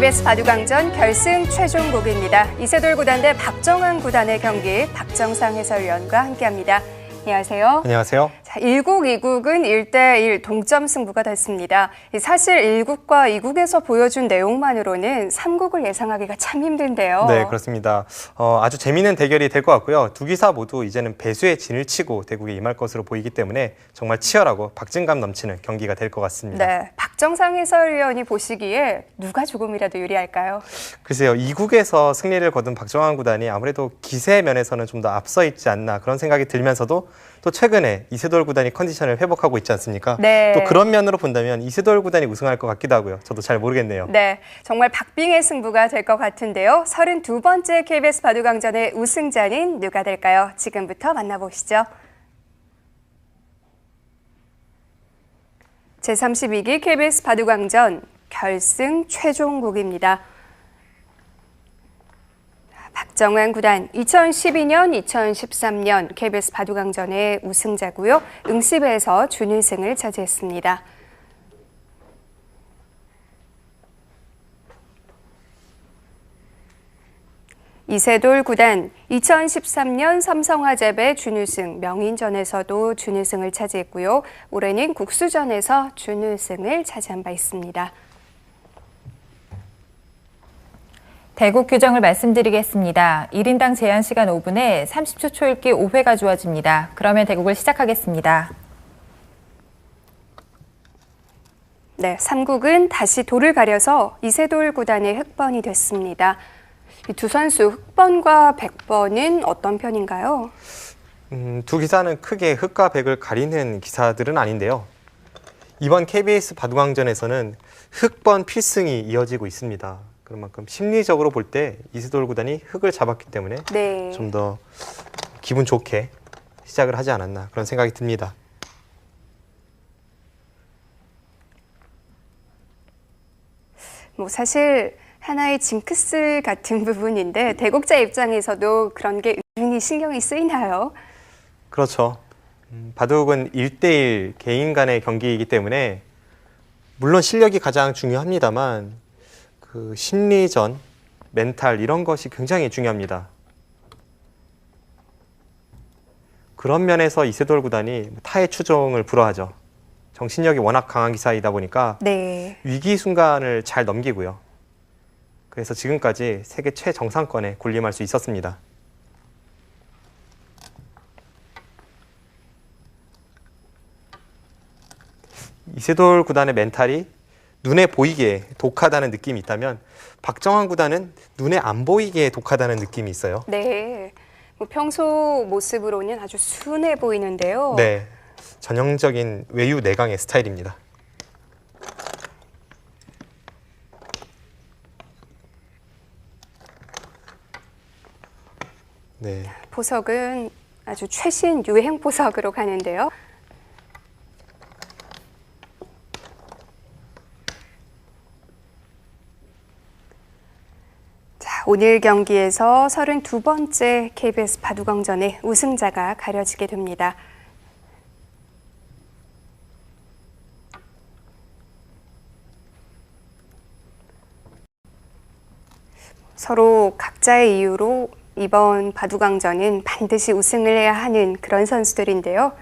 KBS 바둑왕전 결승 최종곡입니다. 이세돌 구단 대 박정환 구단의 경기 박정상 해설위원과 함께합니다. 안녕하세요. 안녕하세요. 자, 1국, 2국은 1대1 동점 승부가 됐습니다. 사실 1국과 2국에서 보여준 내용만으로는 3국을 예상하기가 참 힘든데요. 네, 그렇습니다. 아주 재미있는 대결이 될 것 같고요. 두 기사 모두 이제는 배수의 진을 치고 대국에 임할 것으로 보이기 때문에 정말 치열하고 박진감 넘치는 경기가 될 것 같습니다. 네, 박정상 해설위원이 보시기에 누가 조금이라도 유리할까요? 글쎄요, 2국에서 승리를 거둔 박정환 구단이 아무래도 기세 면에서는 좀 더 앞서 있지 않나 그런 생각이 들면서도 또 최근에 이세돌 구단이 컨디션을 회복하고 있지 않습니까? 네. 또 그런 면으로 본다면 이세돌 구단이 우승할 것 같기도 하고요. 저도 잘 모르겠네요. 네, 정말 박빙의 승부가 될 것 같은데요. 32번째 KBS 바둑왕전의 우승자는 누가 될까요? 지금부터 만나보시죠. 제32기 KBS 바둑왕전 결승 최종곡입니다. 박정환 구단 2012년, 2013년 KBS 바둑왕전의 우승자고요. 응시배에서 준우승을 차지했습니다. 이세돌 구단 2013년 삼성화재배 준우승, 명인전에서도 준우승을 차지했고요. 올해는 국수전에서 준우승을 차지한 바 있습니다. 대국 규정을 말씀드리겠습니다. 1인당 제한 시간 5분에 30초 초읽기 5회가 주어집니다. 그러면 대국을 시작하겠습니다. 네, 3국은 다시 돌을 가려서 이세돌 구단의 흑번이 됐습니다. 이 두 선수 흑번과 백번은 어떤 편인가요? 두 기사는 크게 흑과 백을 가리는 기사들은 아닌데요. 이번 KBS 바둑왕전에서는 흑번 필승이 이어지고 있습니다. 그만큼 심리적으로 볼 때 이세돌 구단이 흑을 잡았기 때문에 네. 좀 더 기분 좋게 시작을 하지 않았나 그런 생각이 듭니다. 사실 하나의 징크스 같은 부분인데 대국자 입장에서도 그런 게 은근히 신경이 쓰이나요? 그렇죠. 바둑은 1대1 개인 간의 경기이기 때문에 물론 실력이 가장 중요합니다만 그 심리전, 멘탈 이런 것이 굉장히 중요합니다. 그런 면에서 이세돌 구단이 타의 추종을 불허하죠. 정신력이 워낙 강한 기사이다 보니까 네. 위기 순간을 잘 넘기고요. 그래서 지금까지 세계 최정상권에 군림할 수 있었습니다. 이세돌 구단의 멘탈이 눈에 보이게 독하다는 느낌이 있다면 박정환 구단은 눈에 안 보이게 독하다는 느낌이 있어요. 네. 평소 모습으로는 아주 순해 보이는데요. 네, 전형적인 외유 내강의 스타일입니다. 네. 보석은 아주 최신 유행 보석으로 가는데요. 자, 오늘 경기에서 32번째 KBS 바둑왕전의 우승자가 가려지게 됩니다. 서로 각자의 이유로 이번 바둑왕전은 반드시 우승을 해야 하는 그런 선수들인데요.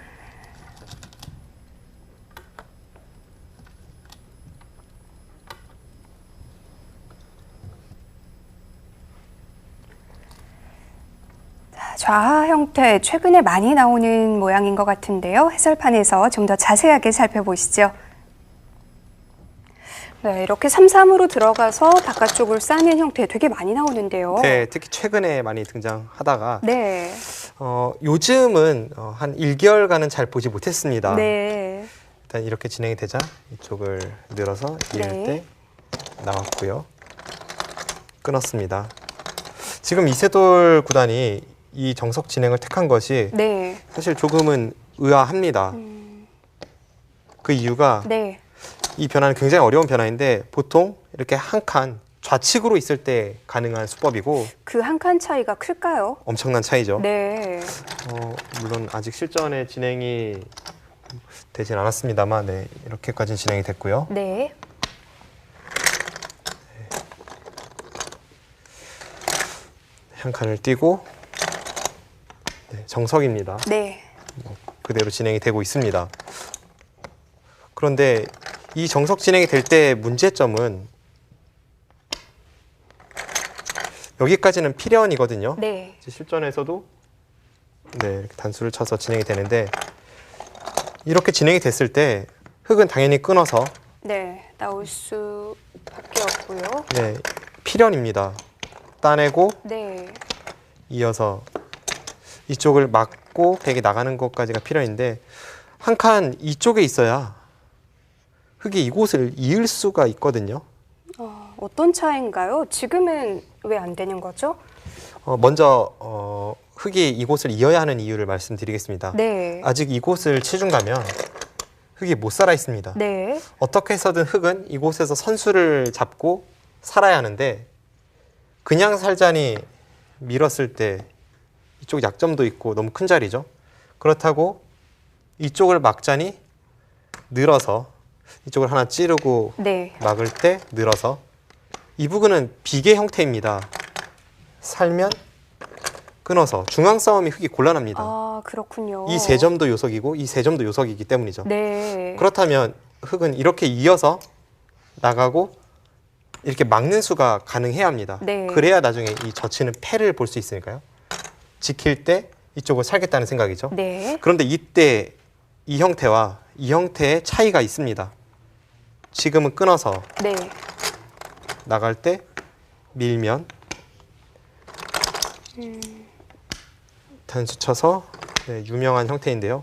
좌하 형태 최근에 많이 나오는 모양인 것 같은데요. 해설판에서 좀 더 자세하게 살펴보시죠. 네, 이렇게 3-3으로 들어가서 바깥쪽을 싸는 형태 되게 많이 나오는데요. 네, 특히 최근에 많이 등장하다가 네. 요즘은 한 1개월간은 잘 보지 못했습니다. 네. 일단 이렇게 진행이 되자 이쪽을 늘어서 이을 네. 때 나왔고요. 끊었습니다. 지금 이세돌 구단이 이 정석 진행을 택한 것이 네. 사실 조금은 의아합니다. 그 이유가 네. 이 변화는 굉장히 어려운 변화인데 보통 이렇게 한 칸 좌측으로 있을 때 가능한 수법이고 그 한 칸 차이가 클까요? 엄청난 차이죠. 네. 물론 아직 실전에 진행이 되진 않았습니다만 네, 이렇게까지 진행이 됐고요. 네. 한 칸을 띄고 네, 정석입니다. 네. 그대로 진행이 되고 있습니다. 그런데 이 정석 진행이 될 때 문제점은 여기까지는 필연이거든요. 네. 실전에서도 네, 이렇게 단수를 쳐서 진행이 되는데 이렇게 진행이 됐을 때 흙은 당연히 끊어서 네. 나올 수밖에 없고요. 네, 필연입니다. 따내고 네. 이어서 이쪽을 막고 백이 나가는 것까지가 필연인데 한 칸 이쪽에 있어야 흙이 이곳을 이을 수가 있거든요. 어떤 차이인가요? 지금은 왜 안 되는 거죠? 먼저 흙이 이곳을 이어야 하는 이유를 말씀드리겠습니다. 네. 아직 이곳을 치중 가면 흙이 못 살아 있습니다. 네. 어떻게 해서든 흙은 이곳에서 선수를 잡고 살아야 하는데 그냥 살자니 밀었을 때 이쪽 약점도 있고 너무 큰 자리죠. 그렇다고 이쪽을 막자니 늘어서 이쪽을 하나 찌르고 네. 막을 때 늘어서 이 부분은 비계 형태입니다. 살면 끊어서 중앙 싸움이 흙이 곤란합니다. 아, 그렇군요. 이 세 점도 요석이고 이 세 점도 요석이기 때문이죠. 네. 그렇다면 흙은 이렇게 이어서 나가고 이렇게 막는 수가 가능해야 합니다. 네. 그래야 나중에 이 젖히는 패를 볼 수 있으니까요. 지킬 때 이쪽을 살겠다는 생각이죠. 네. 그런데 이때 이 형태와 이 형태의 차이가 있습니다. 지금은 끊어서 네. 나갈 때 밀면 단수 쳐서 네, 유명한 형태인데요.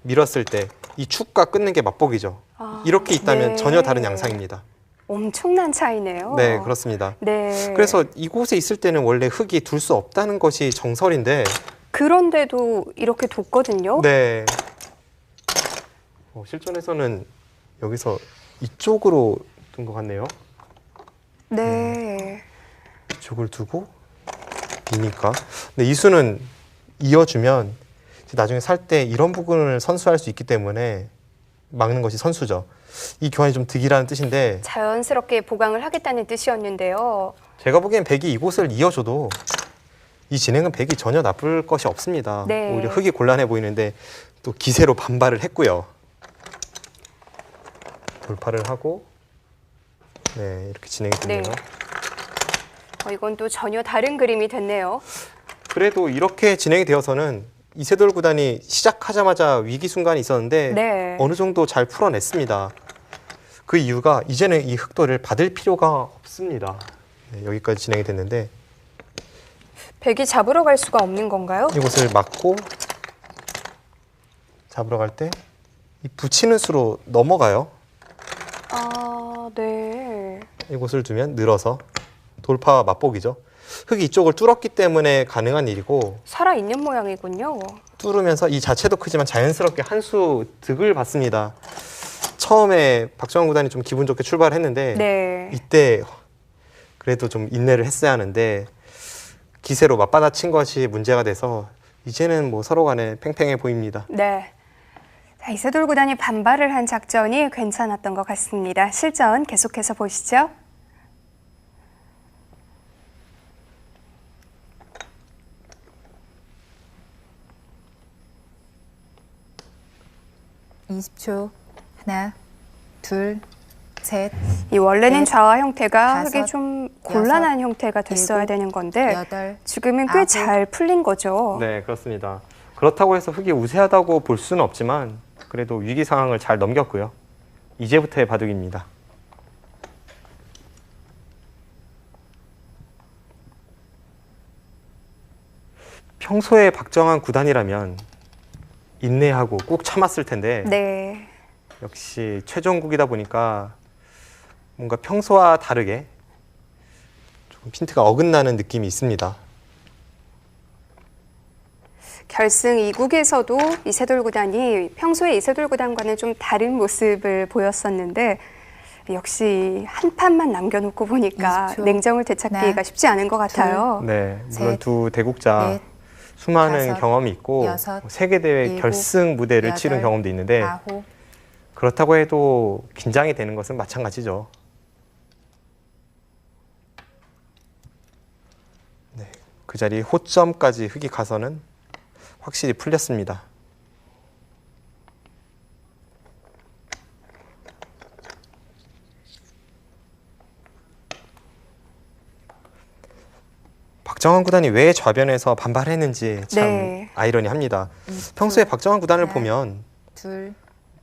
밀었을 때 이 축과 끊는 게 맛보기죠. 아, 이렇게 있다면 네. 전혀 다른 양상입니다. 엄청난 차이네요. 네, 그렇습니다. 네. 그래서 이곳에 있을 때는 원래 흙이 둘 수 없다는 것이 정설인데 그런데도 이렇게 뒀거든요. 네. 실전에서는 여기서 이쪽으로 둔 것 같네요. 네. 이쪽을 두고 미니까. 근데 이 수는 이어주면 나중에 살 때 이런 부분을 선수할 수 있기 때문에 막는 것이 선수죠. 이 교환이 좀 득이라는 뜻인데 자연스럽게 보강을 하겠다는 뜻이었는데요. 제가 보기엔 백이 이곳을 이어줘도 이 진행은 백이 전혀 나쁠 것이 없습니다. 네. 오히려 흙이 곤란해 보이는데 또 기세로 반발을 했고요. 돌파를 하고 네, 이렇게 진행이 됐네요. 네. 이건 또 전혀 다른 그림이 됐네요. 그래도 이렇게 진행이 되어서는 이세돌 구단이 시작하자마자 위기 순간이 있었는데 네. 어느 정도 잘 풀어냈습니다. 그 이유가 이제는 이 흑도를 받을 필요가 없습니다. 네, 여기까지 진행이 됐는데 백이 잡으러 갈 수가 없는 건가요? 이곳을 막고 잡으러 갈 때 이 붙이는 수로 넘어가요. 아, 네. 이곳을 두면 늘어서 돌파와 맞보기죠. 흙이 이쪽을 뚫었기 때문에 가능한 일이고 살아 있는 모양이군요. 뚫으면서 이 자체도 크지만 자연스럽게 한 수 득을 받습니다. 처음에 박정환 구단이 좀 기분 좋게 출발했는데 네. 이때 그래도 좀 인내를 했어야 하는데 기세로 맞받아친 것이 문제가 돼서 이제는 뭐 서로 간에 팽팽해 보입니다. 네. 자, 이세돌 구단이 반발을 한 작전이 괜찮았던 것 같습니다. 실전 계속해서 보시죠. (20초) 하나, 둘, 셋, 이 원래는 넷, 좌와 형태가 다섯, 흙이 좀 곤란한 형태가 됐어야 일곱, 되는 건데 여덟, 지금은 꽤 아홉. 잘 풀린 거죠. 네, 그렇습니다. 그렇다고 해서 흙이 우세하다고 볼 수는 없지만 그래도 위기 상황을 잘 넘겼고요. 이제부터의 바둑입니다. 평소에 박정환 구단이라면 인내하고 꾹 참았을 텐데 네. 역시 최종국이다 보니까 뭔가 평소와 다르게 조금 핀트가 어긋나는 느낌이 있습니다. 결승 2국에서도 이세돌 구단이 평소에 이세돌 구단과는 좀 다른 모습을 보였었는데 역시 한 판만 남겨놓고 보니까 20초. 냉정을 되찾기가 하나, 쉽지 않은 것 같아요. 네, 물론 셋, 두 대국자 넷, 수많은 다섯, 경험이 있고 여섯, 세계대회 일곱, 결승 무대를 치른 여덟, 경험도 있는데 아홉, 그렇다고 해도 긴장이 되는 것은 마찬가지죠. 네, 그 자리 호점까지 흙이 가서는 확실히 풀렸습니다. 박정환 구단이 왜 좌변에서 반발했는지 참 네. 아이러니합니다. 평소에 박정환 구단을 보면 둘,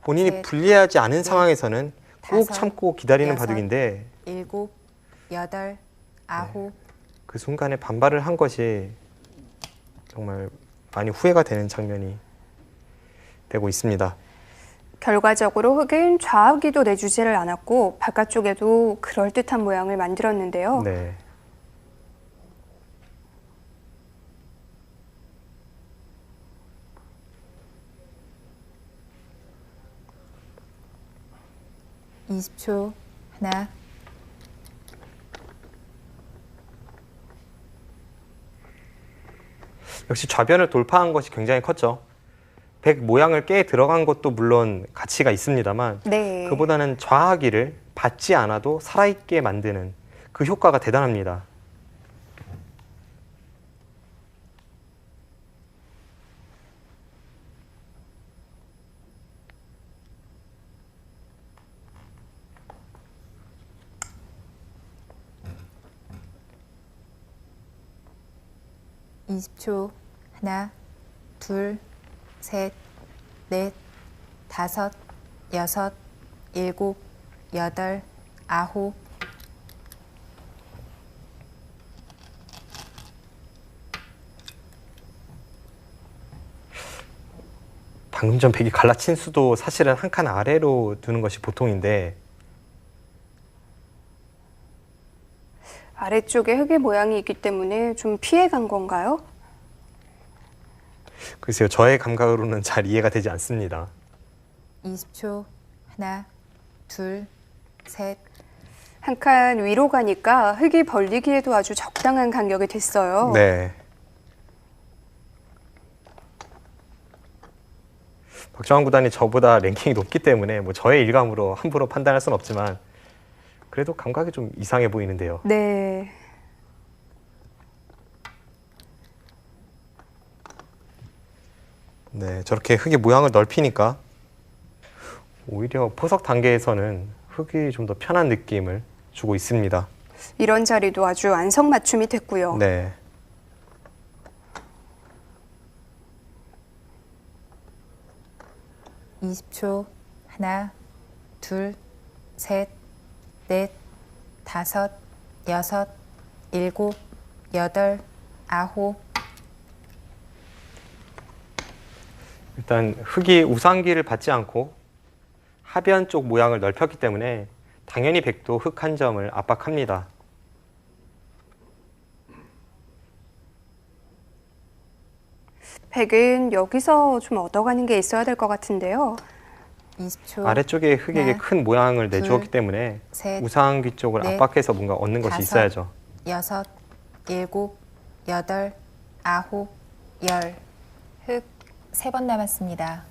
본인이 셋, 불리하지 않은 상황에서는 꼭 다섯, 참고 기다리는 여섯, 바둑인데 일곱, 여덟, 아홉, 그 순간에 반발을 한 것이 정말 많이 후회가 되는 장면이 되고 있습니다. 결과적으로 흙은 좌우기도 내주지를 않았고 바깥쪽에도 그럴듯한 모양을 만들었는데요. 네. 네. 20초. 하나, 역시 좌변을 돌파한 것이 굉장히 컸죠. 백 모양을 깨 들어간 것도 물론 가치가 있습니다만 네. 그보다는 좌하기를 받지 않아도 살아있게 만드는 그 효과가 대단합니다. 이십 초. 하나, 둘, 셋, 넷, 다섯, 여섯, 일곱, 여덟, 아홉, 방금 전 백이 갈라친 수도 사실은 한 칸 아래로 두는 것이 보통인데 아래쪽에 흙의 모양이 있기 때문에 좀 피해 간 건가요? 글쎄요, 저의 감각으로는 잘 이해가 되지 않습니다. 20초. 하나, 둘, 셋, 한 칸 위로 가니까 흙이 벌리기에도 아주 적당한 간격이 됐어요. 네. 박정환 구단이 저보다 랭킹이 높기 때문에 뭐 저의 일감으로 함부로 판단할 수는 없지만 그래도 감각이 좀 이상해 보이는데요. 네. 네, 저렇게 흙의 모양을 넓히니까 오히려 포석 단계에서는 흙이 좀 더 편한 느낌을 주고 있습니다. 이런 자리도 아주 안성맞춤이 됐고요. 네. 이십 초. 하나, 둘, 셋, 넷, 다섯, 여섯, 일곱, 여덟, 아홉, 일단 흙이 우상기를 받지 않고 하변 쪽 모양을 넓혔기 때문에 당연히 백도 흙 한 점을 압박합니다. 백은 여기서 좀 얻어가는 게 있어야 될 것 같은데요. 20초. 아래쪽에 흙에게 하나, 큰 모양을 내주었기 둘, 때문에 셋, 우상기 쪽을 넷, 압박해서 뭔가 얻는 것이 다섯, 있어야죠. 여섯, 일곱, 여덟, 아홉, 열. 흙 3번 남았습니다.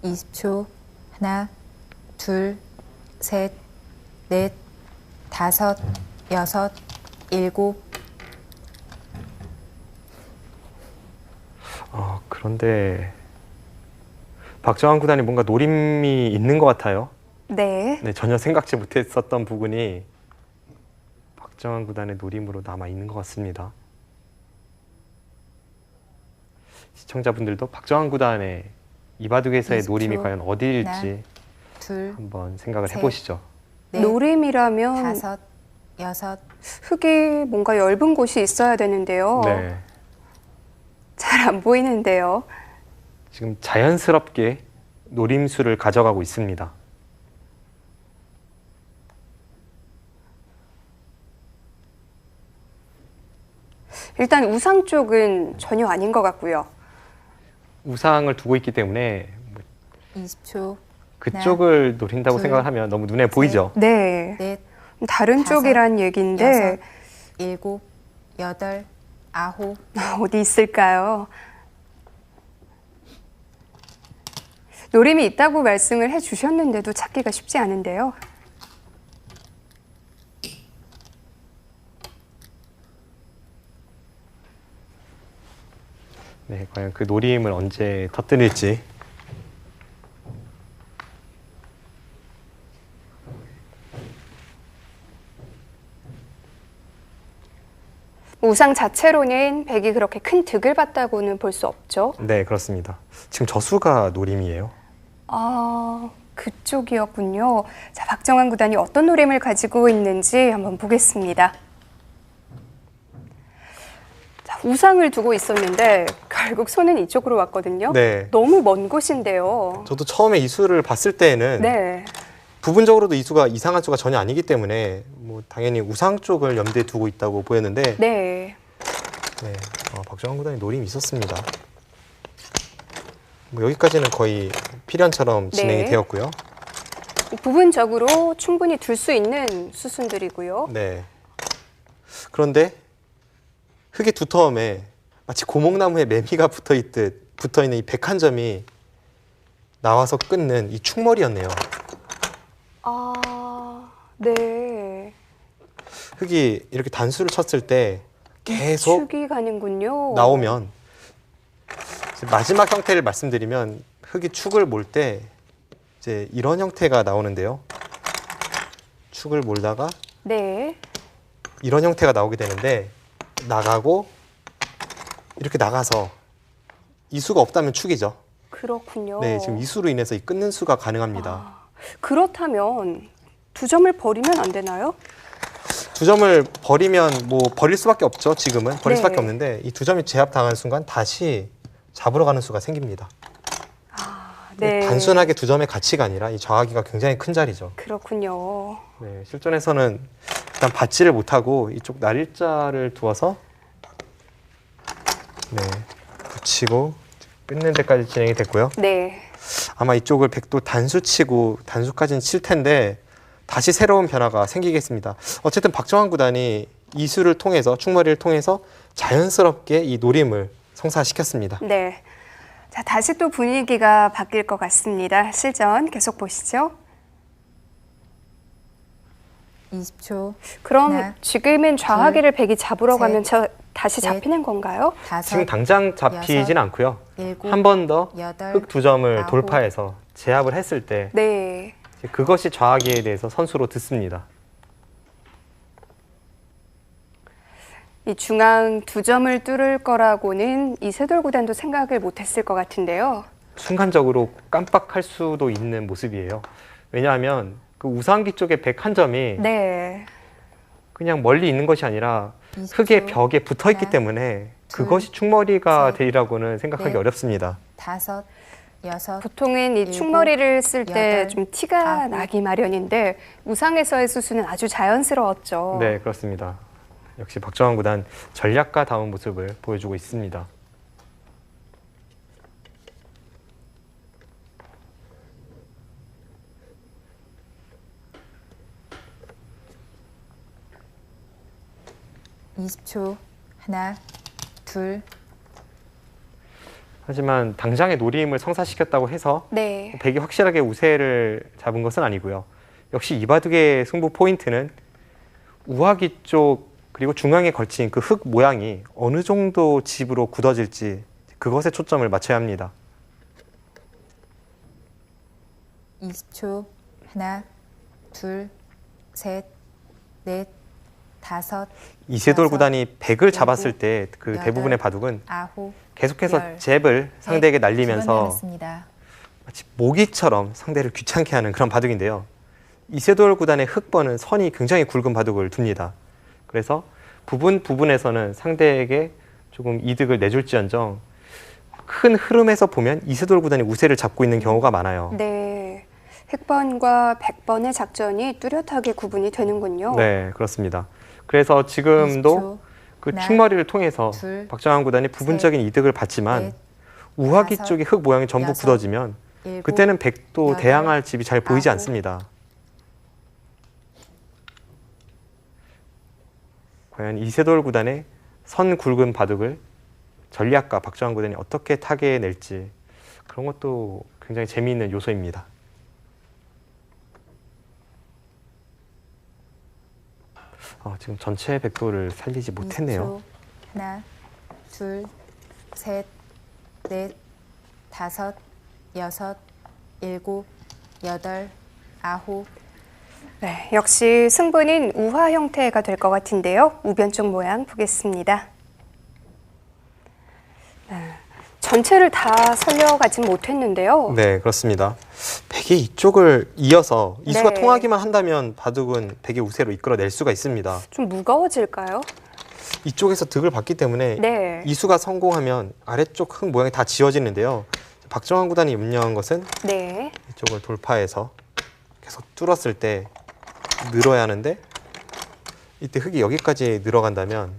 이십 초. 하나, 둘, 셋, 넷, 다섯, 여섯, 일곱, 그런데 박정환 구단이 뭔가 노림이 있는 것 같아요. 네. 네, 전혀 생각지 못했었던 부분이 박정환 구단의 노림으로 남아 있는 것 같습니다. 시청자분들도 박정환 구단의 이 바둑에서의 20초. 노림이 과연 어디일지 하나, 둘, 한번 생각을 셋. 해보시죠. 넷, 노림이라면 다섯, 여섯, 흙이 뭔가 얇은 곳이 있어야 되는데요. 네, 잘 안 보이는데요. 지금 자연스럽게 노림수를 가져가고 있습니다. 일단 우상 쪽은 전혀 아닌 것 같고요. 우상을 두고 있기 때문에 20초. 그쪽을 노린다고 둘, 생각을 하면 너무 눈에 보이죠. 네. 넷, 다른 다섯, 쪽이란 얘기인데 여섯, 일곱, 여덟, 아홉, 어디 있을까요? 노림이 있다고 말씀을 해주셨는데도 찾기가 쉽지 않은데요. 네, 과연 그 노림을 언제 터뜨릴지. 우상 자체로는 백이 그렇게 큰 득을 봤다고는 볼 수 없죠. 네, 그렇습니다. 지금 저수가 노림이에요. 아, 그쪽이었군요. 자, 박정환 구단이 어떤 노림을 가지고 있는지 한번 보겠습니다. 자, 우상을 두고 있었는데 결국 손은 이쪽으로 왔거든요. 네. 너무 먼 곳인데요. 저도 처음에 이 수를 봤을 때는 네. 부분적으로도 이 수가 이상한 수가 전혀 아니기 때문에 뭐 당연히 우상 쪽을 염두에 두고 있다고 보였는데 네. 네, 박정환 구단이 노림이 있었습니다. 뭐 여기까지는 거의 필연처럼 진행이 네. 되었고요. 부분적으로 충분히 둘 수 있는 수순들이고요. 네. 그런데 흙의 두터움에 마치 고목나무에 매미가 붙어 있는 이 101점이 나와서 끊는 이 축머리였네요. 아, 네. 흙이 이렇게 단수를 쳤을 때 계속 축이 가는군요. 나오면 마지막 형태를 말씀드리면 흙이 축을 몰 때 이제 이런 형태가 나오는데요. 축을 몰다가 네. 이런 형태가 나오게 되는데 나가고 이렇게 나가서 이 수가 없다면 축이죠. 그렇군요. 네, 지금 이 수로 인해서 이 끊는 수가 가능합니다. 아, 그렇다면 두 점을 버리면 안 되나요? 두 점을 버리면 뭐 버릴 수밖에 없죠. 지금은 버릴 네. 수밖에 없는데 이 두 점이 제압당하는 순간 다시 잡으러 가는 수가 생깁니다. 네. 단순하게 두 점의 가치가 아니라 이 정하기가 굉장히 큰 자리죠. 그렇군요. 네, 실전에서는 일단 받지를 못하고 이쪽 날일자를 두어서 네, 붙이고 끊는 데까지 진행이 됐고요. 네. 아마 이쪽을 백도 단수 치고 단수까지는 칠 텐데 다시 새로운 변화가 생기겠습니다. 어쨌든 박정환 구단이 이 수를 통해서 축머리를 통해서 자연스럽게 이 노림을 성사시켰습니다. 네. 자, 다시 또 분위기가 바뀔 것 같습니다. 실전 계속 보시죠. 20초, 그럼 하나, 지금은 좌하기를 백이 잡으러 셋, 가면 다시 넷, 잡히는 건가요? 다섯, 지금 당장 잡히진 여섯, 않고요. 일곱, 한 번 더 여덟, 흙 두 점을 아홉. 돌파해서 제압을 했을 때 네. 그것이 좌하기에 대해서 선수로 듣습니다. 이 중앙 두 점을 뚫을 거라고는 이세돌 구단도 생각을 못했을 것 같은데요. 순간적으로 깜빡할 수도 있는 모습이에요. 왜냐하면 그 우상기 쪽의 101점이 네. 그냥 멀리 있는 것이 아니라 20초, 흙의 벽에 붙어 있기 하나, 때문에 둘, 그것이 축머리가 셋, 되리라고는 생각하기 넷, 어렵습니다. 다섯, 여섯, 보통은 이 일곱, 축머리를 쓸 때 여덟, 좀 티가 아홉. 나기 마련인데 우상에서의 수수는 아주 자연스러웠죠. 네, 그렇습니다. 역시 박정환 구단 전략가다운 모습을 보여주고 있습니다. (20초) 하나, 둘, 하지만 당장의 노림을 성사시켰다고 해서 네. 백이 확실하게 우세를 잡은 것은 아니고요. 역시 이 바둑의 승부 포인트는 우하기 쪽 그리고 중앙에 걸친 그 흙 모양이 어느 정도 집으로 굳어질지 그것에 초점을 맞춰야 합니다. 20초 하나, 둘, 셋, 넷, 다섯, 이세돌 여섯, 구단이 백을 일곱, 잡았을 때 그 여덟, 대부분의 바둑은 아홉, 계속해서 열, 잽을 상대에게 날리면서 습니다 마치 모기처럼 상대를 귀찮게 하는 그런 바둑인데요. 이세돌 구단의 흑번은 선이 굉장히 굵은 바둑을 둡니다. 그래서 부분에서는 상대에게 조금 이득을 내줄지언정 큰 흐름에서 보면 이세돌 구단이 우세를 잡고 있는 경우가 많아요. 네. 흑번과 백번의 작전이 뚜렷하게 구분이 되는군요. 네, 그렇습니다. 그래서 지금도 20초, 그 하나, 축머리를 통해서 둘, 박정환 구단이 부분적인 이득을 받지만 넷, 우하기 다섯, 쪽의 흙 모양이 전부 여섯, 굳어지면 일곱, 그때는 백도 여덟, 대항할 집이 잘 보이지 아홉. 않습니다. 과연 이세돌 구단의 선 굵은 바둑을 전략가 박정환 구단이 어떻게 타개낼지 그런 것도 굉장히 재미있는 요소입니다. 지금 전체 백도를 살리지 못했네요. 20초. 하나, 둘, 셋, 넷, 다섯, 여섯, 일곱, 여덟, 아홉. 네, 역시 승부는 우화 형태가 될 것 같은데요. 우변 쪽 모양 보겠습니다. 네, 전체를 다 살려가진 못했는데요. 네, 그렇습니다. 백이 이쪽을 이어서 이수가 네. 통하기만 한다면 바둑은 백의 우세로 이끌어낼 수가 있습니다. 좀 무거워질까요? 이쪽에서 득을 받기 때문에 네. 이수가 성공하면 아래쪽 흙 모양이 다 지워지는데요. 박정환 구단이 염려한 것은 네. 이쪽을 돌파해서 계속 뚫었을 때 늘어야 하는데 이때 흙이 여기까지 늘어간다면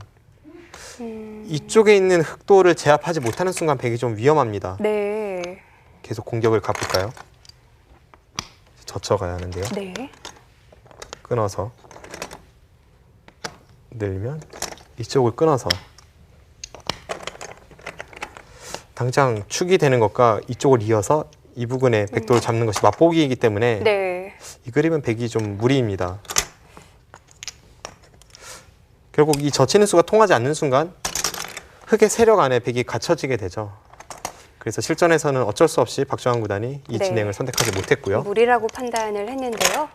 이쪽에 있는 흙도를 제압하지 못하는 순간 백이 좀 위험합니다. 네. 계속 공격을 가볼까요? 젖혀가야 하는데요. 네. 끊어서 늘면 이쪽을 끊어서 당장 축이 되는 것과 이쪽을 이어서 이 부분에 백도를 잡는 것이 맛보기이기 때문에 네. 이 그림은 백이 좀 무리입니다. 결국 이 젖히는 수가 통하지 않는 순간 흙의 세력 안에 백이 갇혀지게 되죠. 그래서 실전에서는 어쩔 수 없이 박정환 구단이 이 네. 진행을 선택하지 못했고요. 무리라고 판단을 했는데요.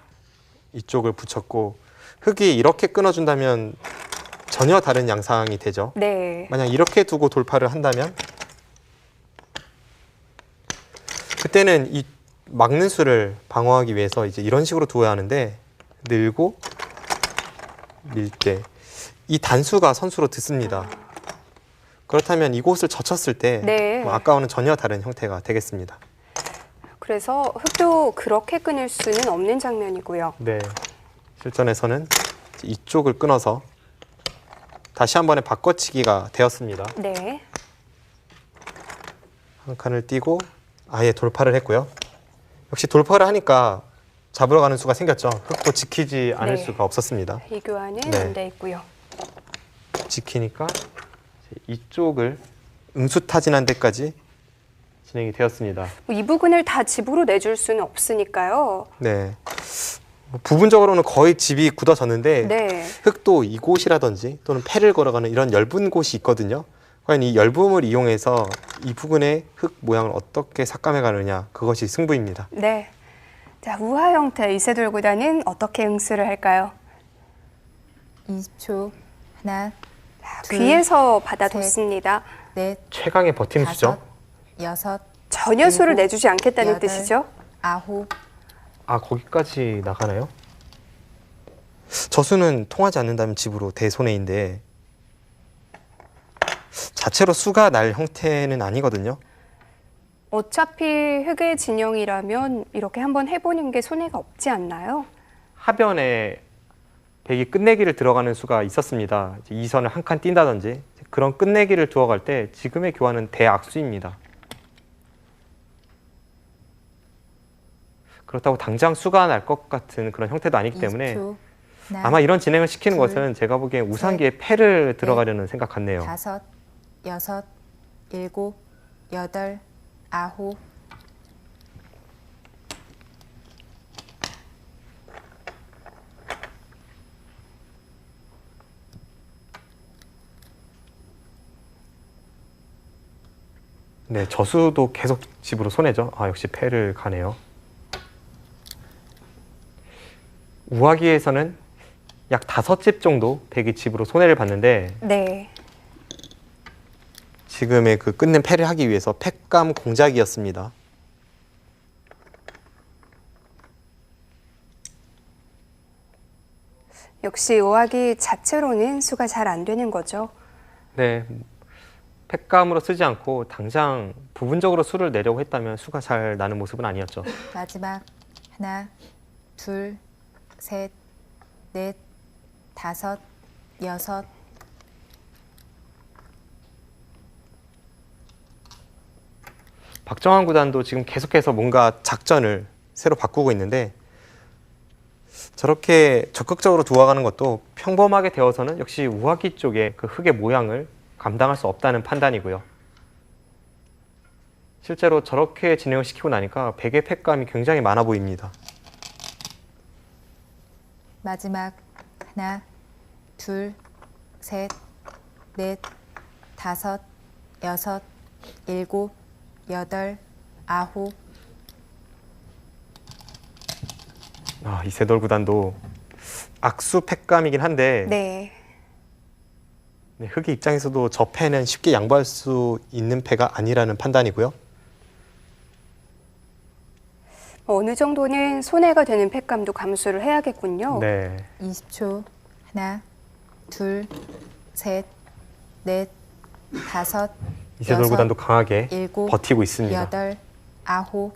이쪽을 붙였고 흙이 이렇게 끊어준다면 전혀 다른 양상이 되죠. 네. 만약 이렇게 두고 돌파를 한다면 그때는 이 막는 수를 방어하기 위해서 이제 이런 식으로 두어야 하는데 늘고 밀 때 이 단수가 선수로 듣습니다. 그렇다면 이곳을 젖혔을 때 네. 아까와는 전혀 다른 형태가 되겠습니다. 그래서 흙도 그렇게 끊을 수는 없는 장면이고요. 네, 실전에서는 이쪽을 끊어서 다시 한 번의 바꿔치기가 되었습니다. 네. 한 칸을 띄고 아예 돌파를 했고요. 역시 돌파를 하니까 잡으러 가는 수가 생겼죠. 흙도 지키지 않을 네. 수가 없었습니다. 이 교환은 네. 안 돼 있고요. 지키니까 이쪽을 응수타진한 데까지 진행이 되었습니다. 이 부분을 다 집으로 내줄 수는 없으니까요. 네, 부분적으로는 거의 집이 굳어졌는데 네. 흙도 이곳이라든지 또는 패를 걸어가는 이런 엷은 곳이 있거든요. 과연 이 엷음을 이용해서 이 부분의 흙 모양을 어떻게 삭감해 가느냐, 그것이 승부입니다. 네. 자, 우하 형태 이세돌 구단은 어떻게 응수를 할까요? 20초. 하나, 둘, 귀에서 받아뒀습니다. 넷, 최강의 버팀수죠. 다섯, 여섯, 전혀 수를 일곱, 내주지 않겠다는 여덟, 뜻이죠? 아홉. 거기까지 나가나요? 저수는 통하지 않는다면 집으로 대손해인데 자체로 수가 날 형태는 아니거든요. 어차피 흙의 진영이라면 이렇게 한번 해보는 게 손해가 없지 않나요? 하변에 백이 끝내기를 들어가는 수가 있었습니다. 이제 2선을 한 칸 띈다든지 그런 끝내기를 두어갈 때 지금의 교환은 대악수입니다. 그렇다고 당장 수가 날 것 같은 그런 형태도 아니기 때문에 20초. 하나, 아마 이런 진행을 시키는 둘, 것은 제가 보기엔 우상기에 패를 들어가려는 생각 같네요. 다섯, 여섯, 일곱, 여덟, 아홉. 네, 저수도 계속 집으로 손해죠. 역시 패를 가네요. 우하기에서는 약 5집 정도 백이 집으로 손해를 봤는데 네. 지금의 그 끝낸 패를 하기 위해서 패감 공작이었습니다. 역시 오하기 자체로는 수가 잘 안 되는 거죠. 네, 패감으로 쓰지 않고 당장 부분적으로 수를 내려고 했다면 수가 잘 나는 모습은 아니었죠. 마지막. 하나, 둘, 셋, 넷, 다섯, 여섯. 박정환 구단도 지금 계속해서 뭔가 작전을 새로 바꾸고 있는데 저렇게 적극적으로 두어가는 것도 평범하게 되어서는 역시 우하기 쪽의 그 흙의 모양을 감당할 수 없다는 판단이고요. 실제로 저렇게 진행을 시키고 나니까 베개 팩감이 굉장히 많아 보입니다. 마지막 하나, 둘, 셋, 넷, 다섯, 여섯, 일곱, 여덟, 아홉. 이세돌 구단도 악수 팩감이긴 한데 네. 네, 흑의 입장에서도 저 패는 쉽게 양보할 수 있는 패가 아니라는 판단이고요. 어느 정도는 손해가 되는 팩감도 감수를 해야겠군요. 네. 20초. 하나, 둘, 셋, 넷, 다섯, 이세돌 여섯, 구단도 강하게 일곱, 버티고 있습니다. 여덟, 아홉.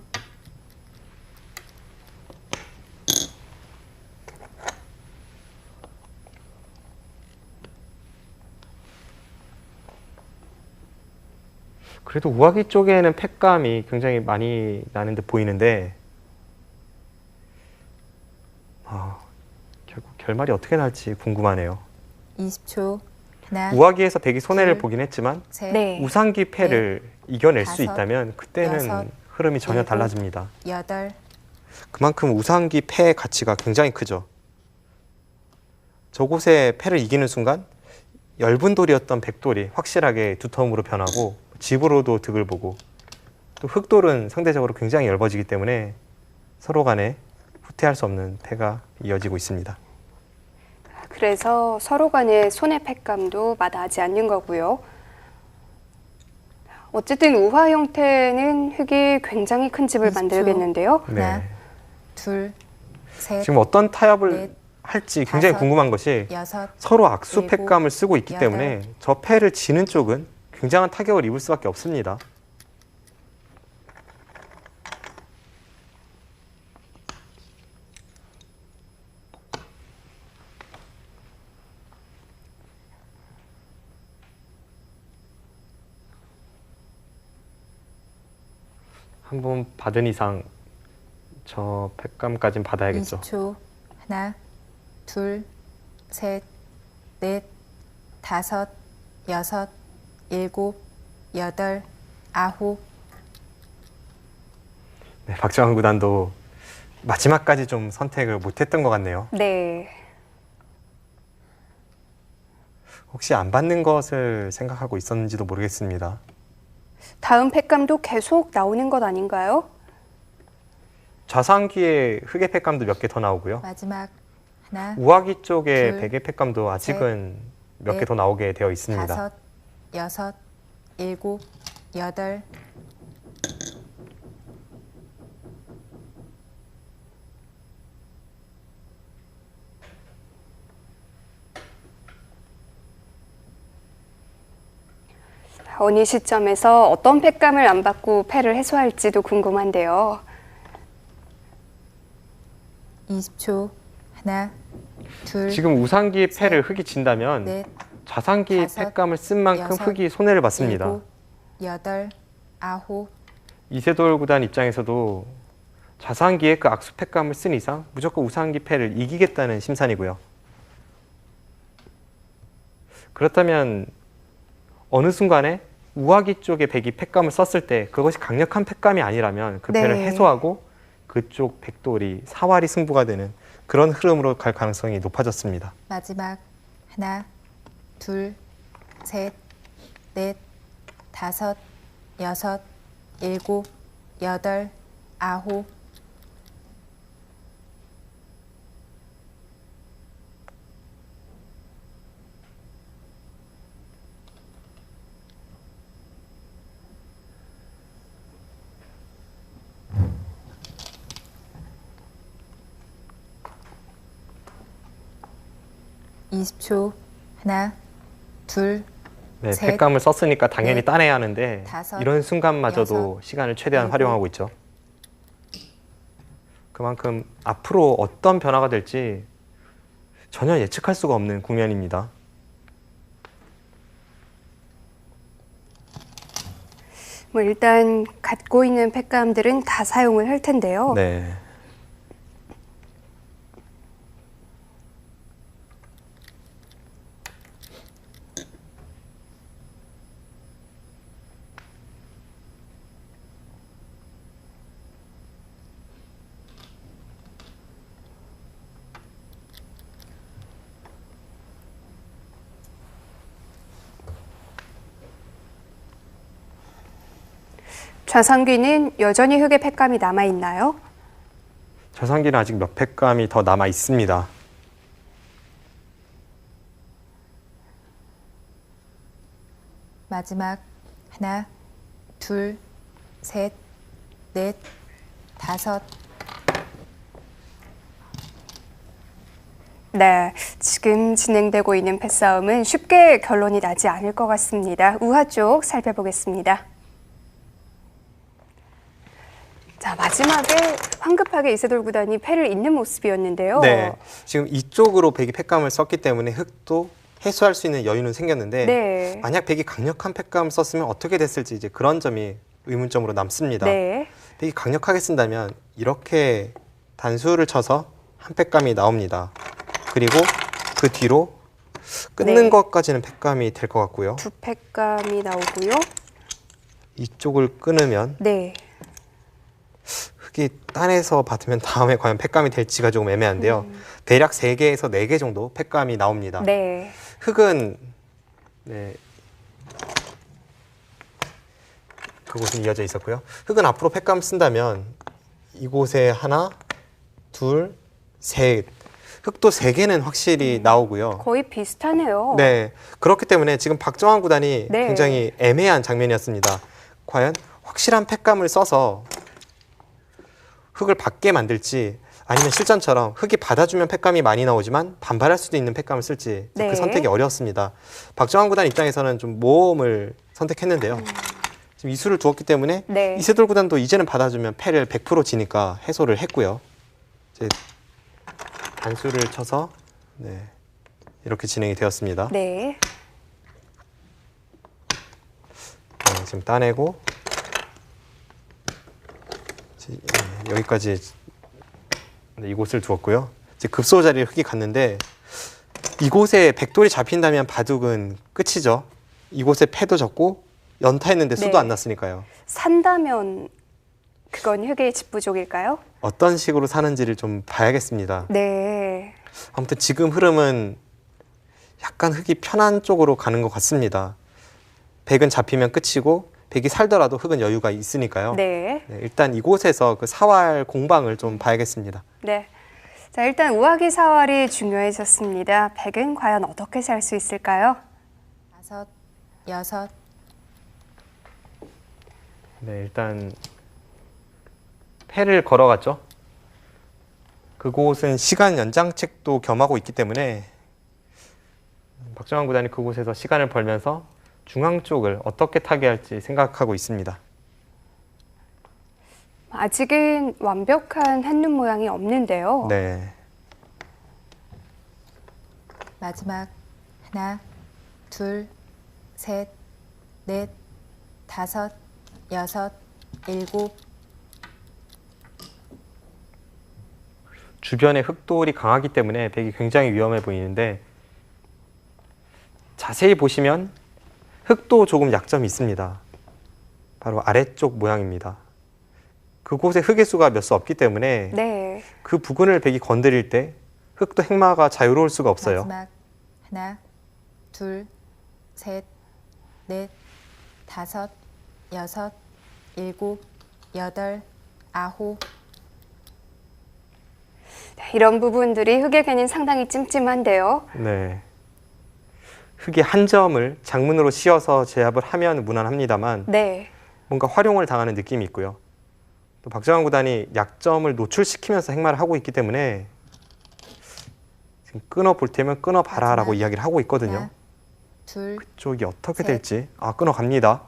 그래도 우하기 쪽에는 팩감이 굉장히 많이 나는 듯 보이는데 결국 결말이 어떻게 날지 궁금하네요. 20초. 하나, 우하기에서 백이 손해를 둘, 보긴 했지만 셋, 네. 우상기 패를 이겨낼 수 다섯, 있다면 그때는 여섯, 흐름이 전혀 일곱, 달라집니다. 여덟. 그만큼 우상기 패의 가치가 굉장히 크죠. 저곳에 패를 이기는 순간 엷은 돌이었던 백돌이 확실하게 두터움으로 변하고 집으로도 득을 보고 또 흑돌은 상대적으로 굉장히 엷어지기 때문에 서로 간에 후퇴할 수 없는 패가 이어지고 있습니다. 그래서 서로 간의 손해 팩감도 마다하지 않는 거고요. 어쨌든 우화 형태는 흙이 굉장히 큰 집을 20초. 만들겠는데요. 하나, 네. 둘, 셋, 지금 어떤 타협을 넷, 할지 굉장히 다섯, 궁금한 것이 여섯, 서로 악수 일곱, 팩감을 쓰고 있기 여덟. 때문에 저 패를 지는 쪽은 굉장한 타격을 입을 수밖에 없습니다. 한 번 받은 이상 저 팩감까진 받아야겠죠. 20초. 하나, 둘, 셋, 넷, 다섯, 여섯, 일곱, 여덟, 아홉. 네, 박정환 구단도 마지막까지 좀 선택을 못했던 것 같네요. 네. 혹시 안 받는 것을 생각하고 있었는지도 모르겠습니다. 다음 팩감도 계속 나오는 것 아닌가요? 좌상기에 흑의 팩감도 몇 개 더 나오고요. 마지막 하나, 우하기 쪽에 둘, 백의 팩감도 아직은 몇 개 넷, 더 나오게 되어 있습니다. 다섯, 여섯, 일곱, 여덟. 어느 시점에서 어떤 팩감을 안 받고 패를 해소할지도 궁금한데요. 20초. 하나, 둘, 지금 우상기 셋, 패를 흑이 진다면 넷, 좌상기 다섯, 팩감을 쓴 만큼 여섯, 흑이 손해를 봤습니다. 일곱, 여덟, 아홉. 이세돌 구단 입장에서도 좌상기에 그 악수 팩감을 쓴 이상 무조건 우상기 패를 이기겠다는 심산이고요. 그렇다면 어느 순간에 우하기 쪽에 백이 팩감을 썼을 때 그것이 강력한 팩감이 아니라면 그 패를 네. 해소하고 그쪽 백돌이 사활이 승부가 되는 그런 흐름으로 갈 가능성이 높아졌습니다. 마지막 하나, 둘, 셋, 넷, 다섯, 여섯, 일곱, 여덟, 아홉. 이십 초. 하나, 둘, 네, 셋, 팩감을 썼으니까 당연히 넷, 따내야 하는데 다섯, 이런 순간마저도 여섯, 시간을 최대한 일곱. 활용하고 있죠. 그만큼 앞으로 어떤 변화가 될지 전혀 예측할 수가 없는 국면입니다. 뭐 일단 갖고 있는 팩감들은 다 사용을 할 텐데요. 네. 좌상귀는 여전히 흙의 팩감이 남아 있나요? 좌상귀는 아직 몇 팩감이 더 남아 있습니다. 마지막 하나, 둘, 셋, 넷, 다섯. 네, 지금 진행되고 있는 패싸움은 쉽게 결론이 나지 않을 것 같습니다. 우하 쪽 살펴보겠습니다. 자, 마지막에 황급하게 이세돌 구단이 패를 잇는 모습이었는데요. 네. 지금 이쪽으로 백이 팩감을 썼기 때문에 흙도 해소할 수 있는 여유는 생겼는데 네. 만약 백이 강력한 팩감을 썼으면 어떻게 됐을지 이제 그런 점이 의문점으로 남습니다. 네. 백이 강력하게 쓴다면 이렇게 단수를 쳐서 한 팩감이 나옵니다. 그리고 그 뒤로 끊는 네. 것까지는 팩감이 될 것 같고요. 두 팩감이 나오고요. 이쪽을 끊으면 네. 흙이 따내서 받으면 다음에 과연 팩감이 될지가 조금 애매한데요. 대략 3개에서 4개 정도 팩감이 나옵니다. 네. 흙은 네, 그곳은 이어져 있었고요. 흙은 앞으로 팩감 쓴다면 이곳에 하나, 둘, 셋. 흙도 3개는 확실히 나오고요. 거의 비슷하네요. 네, 그렇기 때문에 지금 박정환 구단이 네. 굉장히 애매한 장면이었습니다. 과연 확실한 팩감을 써서 흙을 받게 만들지 아니면 실전처럼 흙이 받아주면 팩감이 많이 나오지만 반발할 수도 있는 팩감을 쓸지 네. 그 선택이 어려웠습니다. 박정환 구단 입장에서는 좀 모험을 선택했는데요. 지금 이수를 두었기 때문에 네. 이세돌 구단도 이제는 받아주면 패를 100% 지니까 해소를 했고요. 이제 단수를 쳐서 네, 이렇게 진행이 되었습니다. 네. 네, 지금 따내고 여기까지 이곳을 두었고요. 이제 급소 자리에 흙이 갔는데 이곳에 백돌이 잡힌다면 바둑은 끝이죠. 이곳에 패도 졌고 연타했는데 수도 네. 안 났으니까요. 산다면 그건 흙의 집부족일까요? 어떤 식으로 사는지를 좀 봐야겠습니다. 네. 아무튼 지금 흐름은 약간 흙이 편한 쪽으로 가는 것 같습니다. 백은 잡히면 끝이고 백이 살더라도 흙은 여유가 있으니까요. 네. 네, 일단 이곳에서 그 사활 공방을 좀 봐야겠습니다. 네. 자, 일단 우하기 사활이 중요해졌습니다. 백은 과연 어떻게 살 수 있을까요? 다섯, 여섯. 네, 일단 패를 걸어갔죠. 그곳은 시간 연장책도 겸하고 있기 때문에 박정환 구단이 그곳에서 시간을 벌면서 중앙 쪽을 어떻게 타개할지 생각하고 있습니다. 아직은 완벽한 한눈 모양이 없는데요. 네, 마지막 하나, 둘, 셋, 넷, 다섯, 여섯, 일곱. 주변에 흙돌이 강하기 때문에 백이 굉장히 위험해 보이는데 자세히 보시면 흙도 조금 약점이 있습니다. 바로 아래쪽 모양입니다. 그곳에 흙의 수가 몇 수 없기 때문에 네. 그 부근을 백이 건드릴 때 흙도 행마가 자유로울 수가 없어요. 마지막 하나, 둘, 셋, 넷, 다섯, 여섯, 일곱, 여덟, 아홉. 이런 부분들이 흙에게는 상당히 찜찜한데요. 네. 흙의 한 점을 장문으로 씌어서 제압을 하면 무난합니다만 네. 뭔가 활용을 당하는 느낌이 있고요. 또 박정환 구단이 약점을 노출시키면서 행마를 하고 있기 때문에 지금 끊어볼 테면 끊어봐라라고 마지막. 이야기를 하고 있거든요. 하나, 둘, 쪽이 어떻게 셋. 될지 끊어갑니다.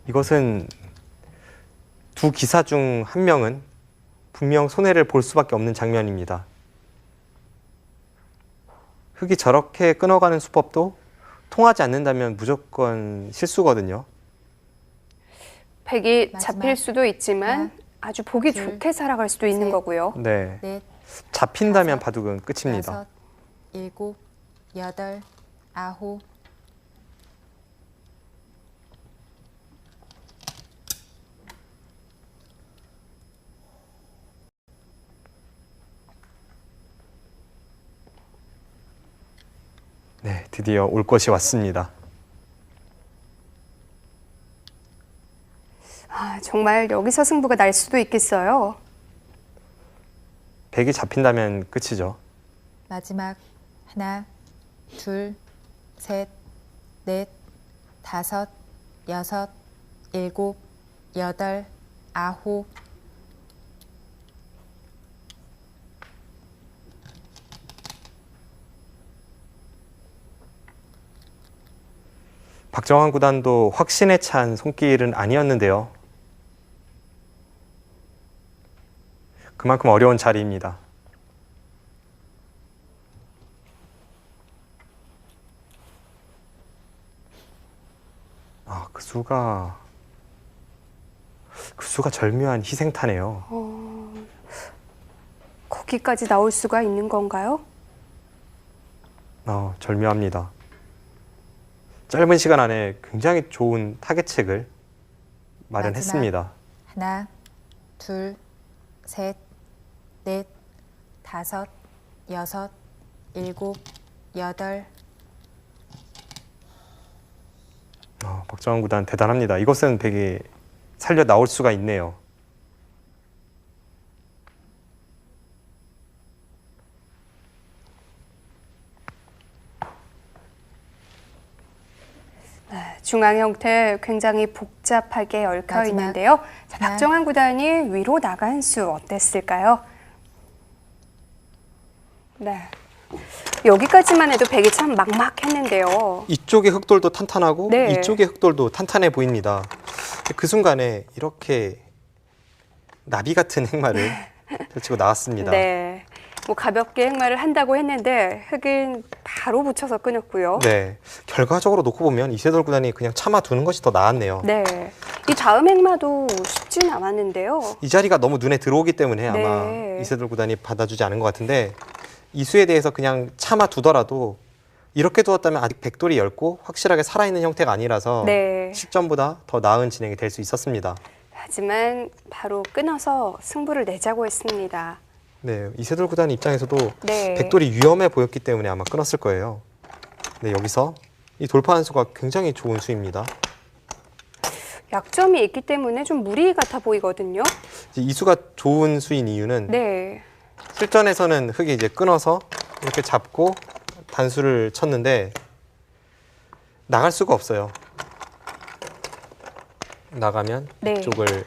이것은 두 기사 중 한 명은 분명 손해를 볼 수밖에 없는 장면입니다. 흙이 저렇게 끊어가는 수법도 통하지 않는다면 무조건 실수거든요. 백이 마지막. 잡힐 수도 있지만 하나, 아주 보기 둘, 좋게 살아갈 수도 있는 셋. 거고요. 네. 넷, 잡힌다면 다섯, 바둑은 끝입니다. 여섯, 일곱, 여덟, 아홉. 네, 드디어 올 것이 왔습니다. 아, 정말 여기서 승부가 날 수도 있겠어요. 백이 잡힌다면 끝이죠. 마지막 하나, 둘, 셋, 넷, 다섯, 여섯, 일곱, 여덟, 아홉. 박정환 구단도 확신에 찬 손길은 아니었는데요. 그만큼 어려운 자리입니다. 아, 그 수가 절묘한 희생타네요. 거기까지 나올 수가 있는 건가요? 절묘합니다. 짧은 시간 안에 굉장히 좋은 타겟책을 마련했습니다. 하나, 둘, 셋, 넷, 다섯, 여섯, 일곱, 여덟. 박정환 구단 대단합니다. 이것은 백이 살려 나올 수가 있네요. 중앙 형태 굉장히 복잡하게 얽혀 마지막. 있는데요. 자, 하나. 박정환 구단이 위로 나간 수 어땠을까요? 네. 여기까지만 해도 백이 참 막막했는데요. 이쪽의 흑돌도 탄탄하고 네. 이쪽의 흑돌도 탄탄해 보입니다. 그 순간에 이렇게 나비 같은 행마를 펼치고 나왔습니다. 네. 뭐 가볍게 행마를 한다고 했는데 흑은 바로 붙여서 끊었고요. 네, 결과적으로 놓고 보면 이세돌 구단이 그냥 참아두는 것이 더 나았네요. 네. 이 다음 행마도 쉽진 않았는데요. 이 자리가 너무 눈에 들어오기 때문에 아마 네. 이세돌 구단이 받아주지 않은 것 같은데 이 수에 대해서 그냥 참아두더라도 이렇게 두었다면 아직 백돌이 엷고 확실하게 살아있는 형태가 아니라서 네. 실전보다 더 나은 진행이 될 수 있었습니다. 하지만 바로 끊어서 승부를 내자고 했습니다. 네, 이세돌 구단 입장에서도 네. 백돌이 위험해 보였기 때문에 아마 끊었을 거예요. 네, 여기서 이 돌파한 수가 굉장히 좋은 수입니다. 약점이 있기 때문에 좀 무리 같아 보이거든요. 이제 이 수가 좋은 수인 이유는 네. 실전에서는 흑이 이제 끊어서 이렇게 잡고 단수를 쳤는데 나갈 수가 없어요. 나가면 네. 이쪽을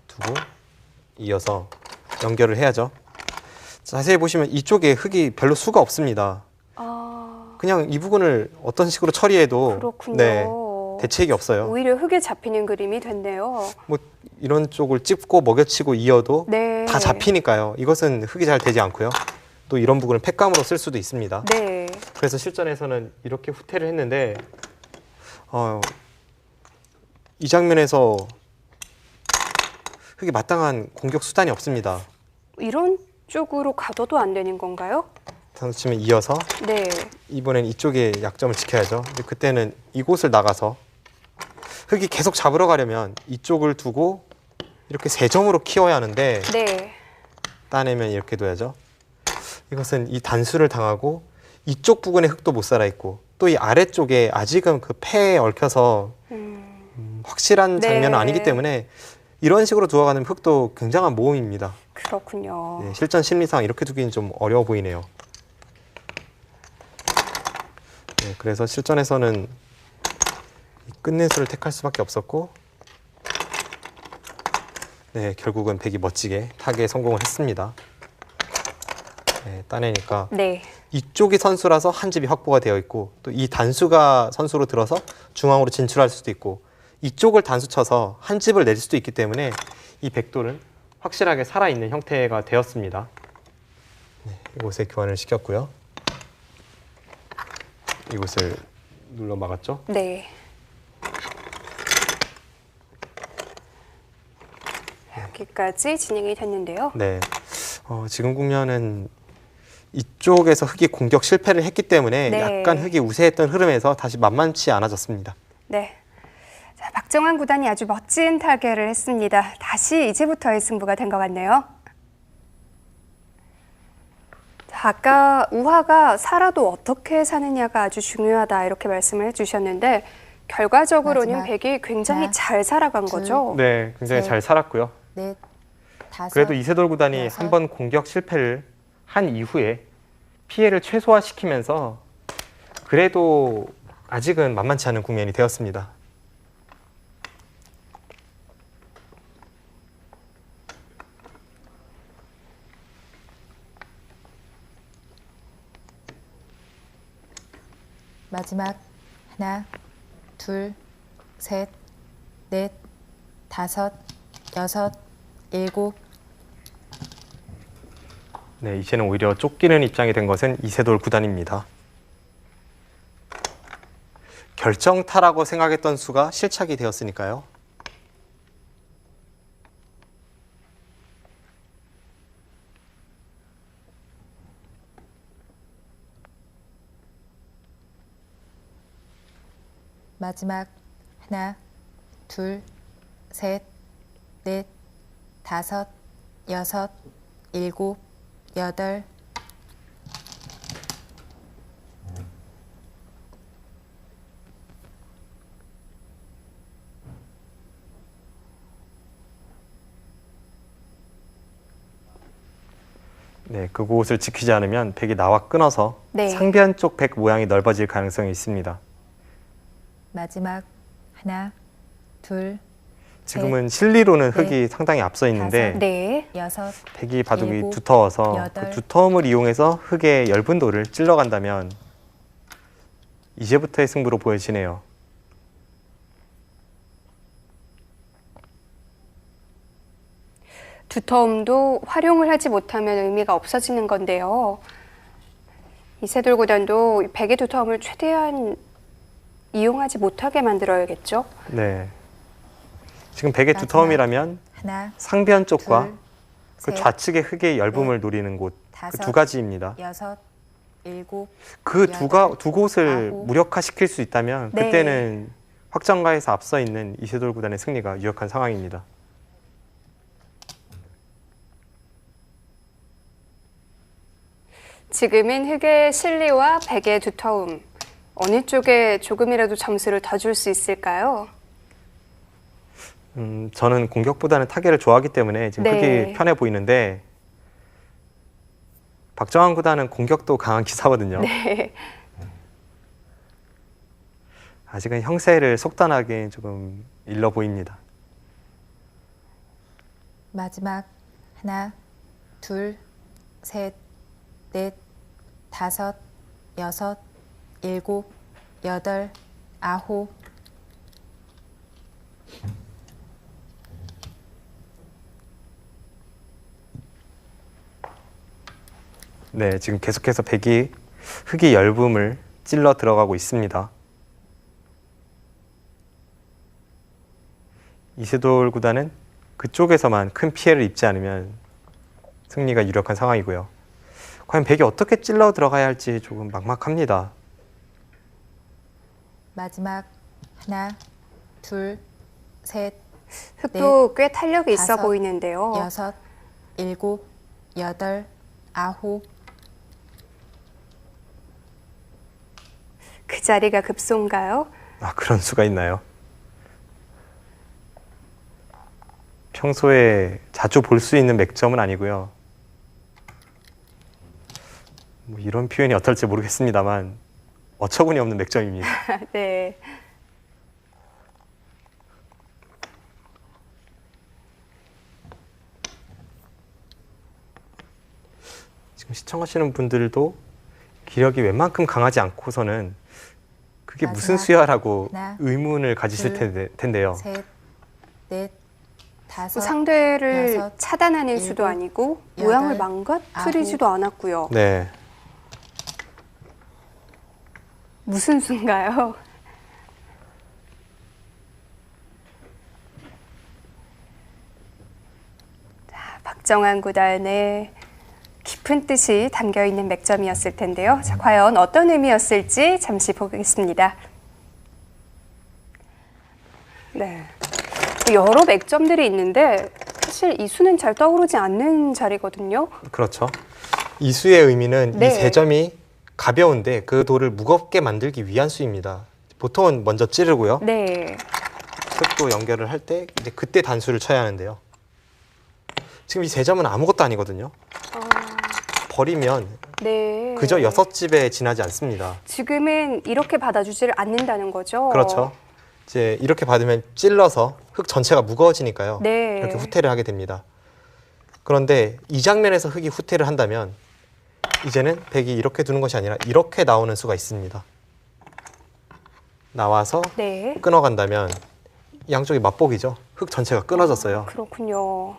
두고 이어서 연결을 해야죠. 자세히 보시면 이쪽에 흑이 별로 수가 없습니다. 아, 그냥 이 부분을 어떤 식으로 처리해도 그렇군요. 네, 대책이 없어요. 오히려 흑에 잡히는 그림이 됐네요. 뭐 이런 쪽을 찝고 먹여치고 이어도 네. 다 잡히니까요. 이것은 흑이 잘 되지 않고요. 또 이런 부분을 팩감으로 쓸 수도 있습니다. 네. 그래서 실전에서는 이렇게 후퇴를 했는데 이 장면에서 흑이 마땅한 공격 수단이 없습니다. 이런 쪽으로 가둬도 안 되는 건가요? 단수 치면 이어서 네. 이번엔 이쪽에 약점을 지켜야죠. 근데 그때는 이곳을 나가서 흑이 계속 잡으러 가려면 이쪽을 두고 이렇게 세 점으로 키워야 하는데 네. 따내면 이렇게 둬야죠. 이것은 이 단수를 당하고 이쪽 부분에 흑도 못 살아 있고 또 이 아래쪽에 아직은 그 폐에 얽혀서 확실한 네. 장면은 아니기 때문에 이런 식으로 두어가는 흑도 굉장한 모험입니다. 그렇군요. 네, 실전 심리상 이렇게 두기는 좀 어려워 보이네요. 네, 그래서 실전에서는 이 끝내수를 택할 수밖에 없었고 네, 결국은 백이 멋지게 타개에 성공을 했습니다. 네, 따내니까 네. 이쪽이 선수라서 한 집이 확보가 되어 있고 또 이 단수가 선수로 들어서 중앙으로 진출할 수도 있고 이쪽을 단수 쳐서 한 집을 낼 수도 있기 때문에 이 백돌은 확실하게 살아있는 형태가 되었습니다. 네, 이곳에 교환을 시켰고요. 이곳을 눌러 막았죠? 네. 여기까지 진행이 됐는데요. 네. 지금 국면은 이쪽에서 흑이 공격 실패를 했기 때문에 네. 약간 흑이 우세했던 흐름에서 다시 만만치 않아졌습니다. 네. 자, 박정환 구단이 아주 멋진 타결을 했습니다. 다시 이제부터의 승부가 된 것 같네요. 자, 아까 우화가 살아도 어떻게 사느냐가 아주 중요하다 이렇게 말씀을 해주셨는데 결과적으로는 마지막 백이 굉장히 하나, 잘 살아간 둘, 거죠. 네, 굉장히 셋. 잘 살았고요. 넷, 다섯. 그래도 이세돌 구단이 여섯. 한 번 공격 실패를 한 이후에 피해를 최소화시키면서 그래도 아직은 만만치 않은 국면이 되었습니다. 마지막 하나, 둘, 셋, 넷, 다섯, 여섯, 일곱. 네, 이제는 오히려 쫓기는 입장이 된 것은 이세돌 구단입니다. 결정타라고 생각했던 수가 실착이 되었으니까요. 마지막 하나, 둘, 셋, 넷, 다섯, 여섯, 일곱, 여덟. 네, 그곳을 지키지 않으면 백이 나와 끊어서 네. 상변 쪽 백 모양이 넓어질 가능성이 있습니다. 마지막 하나, 둘, 지금은 실리로는 넷, 흑이 상당히 앞서 있는데 다섯. 네. 여섯, 백이 바둑이 일곱, 두터워서 여덟. 그 두터움을 이용해서 흑의 열분도를 찔러간다면 이제부터의 승부로 보여지네요. 두터움도 활용을 하지 못하면 의미가 없어지는 건데요. 이세돌 구단도 백의 두터움을 최대한 이용하지 못하게 만들어야겠죠. 네. 지금 백의 마지막. 두터움이라면 하나, 상변 쪽과 둘, 그 셋, 좌측의 흑의 열분을 넷, 노리는 곳, 그 다섯, 두 가지입니다. 여섯, 일곱. 그 여덟, 두 곳을 아홉. 무력화시킬 수 있다면 네. 그때는 확정가에서 앞서 있는 이세돌 구단의 승리가 유력한 상황입니다. 지금은 흑의 실리와 백의 두터움 어느 쪽에 조금이라도 점수를 더 줄 수 있을까요? 저는 공격보다는 타격을 좋아하기 때문에 지금 네. 흑이 편해 보이는데 박정환 구단은 공격도 강한 기사거든요. 네. 아직은 형세를 속단하게 조금 일러 보입니다. 마지막 하나, 둘, 셋, 넷, 다섯, 여섯, 일곱, 여덟, 아홉. 네, 지금 계속해서 백이 흑의 열붐을 찔러 들어가고 있습니다. 이세돌 구단은 그쪽에서만 큰 피해를 입지 않으면 승리가 유력한 상황이고요. 과연 백이 어떻게 찔러 들어가야 할지 조금 막막합니다. 마지막 하나, 둘, 셋, 흑도 꽤 탄력이 있어 다섯, 보이는데요. 여섯, 일곱, 여덟, 아홉. 그 자리가 급소인가요? 아, 그런 수가 있나요? 평소에 자주 볼 수 있는 맥점은 아니고요. 뭐 이런 표현이 어떨지 모르겠습니다만 어처구니 없는 맥점입니다. 네. 지금 시청하시는 분들도 기력이 웬만큼 강하지 않고서는 그게 무슨 마지막 수야라고 하나, 의문을 가지실 둘, 텐데요. 셋, 넷, 다섯, 상대를 여섯, 차단하는 수도 일곱, 아니고 여덟, 모양을 망가뜨리지도 않았고요. 네, 무슨 수인가요? 자, 박정환 구단의 깊은 뜻이 담겨 있는 맥점이었을 텐데요. 자, 과연 어떤 의미였을지 잠시 보겠습니다. 네, 여러 맥점들이 있는데 사실 이 수는 잘 떠오르지 않는 자리거든요. 그렇죠. 이 수의 의미는 네. 이 세 점이 가벼운데 그 돌을 무겁게 만들기 위한 수입니다. 보통은 먼저 찌르고요. 네, 흙도 연결을 할 때 이제 그때 단수를 쳐야 하는데요. 지금 이 세 점은 아무것도 아니거든요. 버리면 네. 그저 6집에 지나지 않습니다. 지금은 이렇게 받아주지를 않는다는 거죠. 그렇죠. 이제 이렇게 받으면 찔러서 흙 전체가 무거워지니까요. 네. 이렇게 후퇴를 하게 됩니다. 그런데 이 장면에서 흙이 후퇴를 한다면 이제는 백이 이렇게 두는 것이 아니라 이렇게 나오는 수가 있습니다. 나와서 네. 끊어간다면 양쪽이 맞복이죠. 흙 전체가 끊어졌어요. 그렇군요.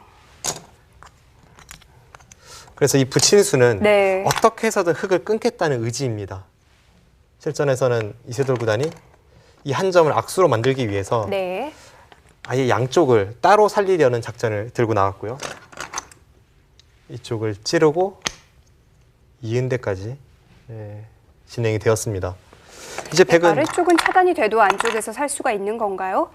그래서 이 붙인 수는 네. 어떻게 해서든 흙을 끊겠다는 의지입니다. 실전에서는 이세돌 구단이 이 한 점을 악수로 만들기 위해서 네. 아예 양쪽을 따로 살리려는 작전을 들고 나왔고요. 이쪽을 찌르고 이은 데까지 진행이 되었습니다. 이제 백은 아래쪽은 차단이 돼도 안쪽에서 살 수가 있는 건가요?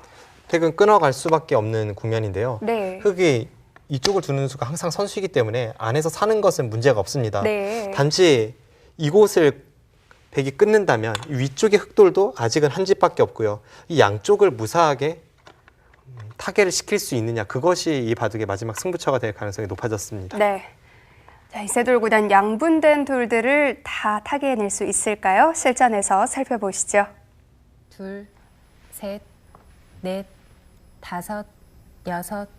백은 끊어갈 수밖에 없는 국면인데요. 네. 흙이 이쪽을 두는 수가 항상 선수이기 때문에 안에서 사는 것은 문제가 없습니다. 네. 단지 이곳을 백이 끊는다면 이 위쪽의 흙돌도 아직은 한 집밖에 없고요. 이 양쪽을 무사하게 타개를 시킬 수 있느냐, 그것이 이 바둑의 마지막 승부처가 될 가능성이 높아졌습니다. 네. 자, 이세돌 구단 양분된 돌들을 다 타개해낼 수 있을까요? 실전에서 살펴보시죠. 둘, 셋, 넷, 다섯, 여섯,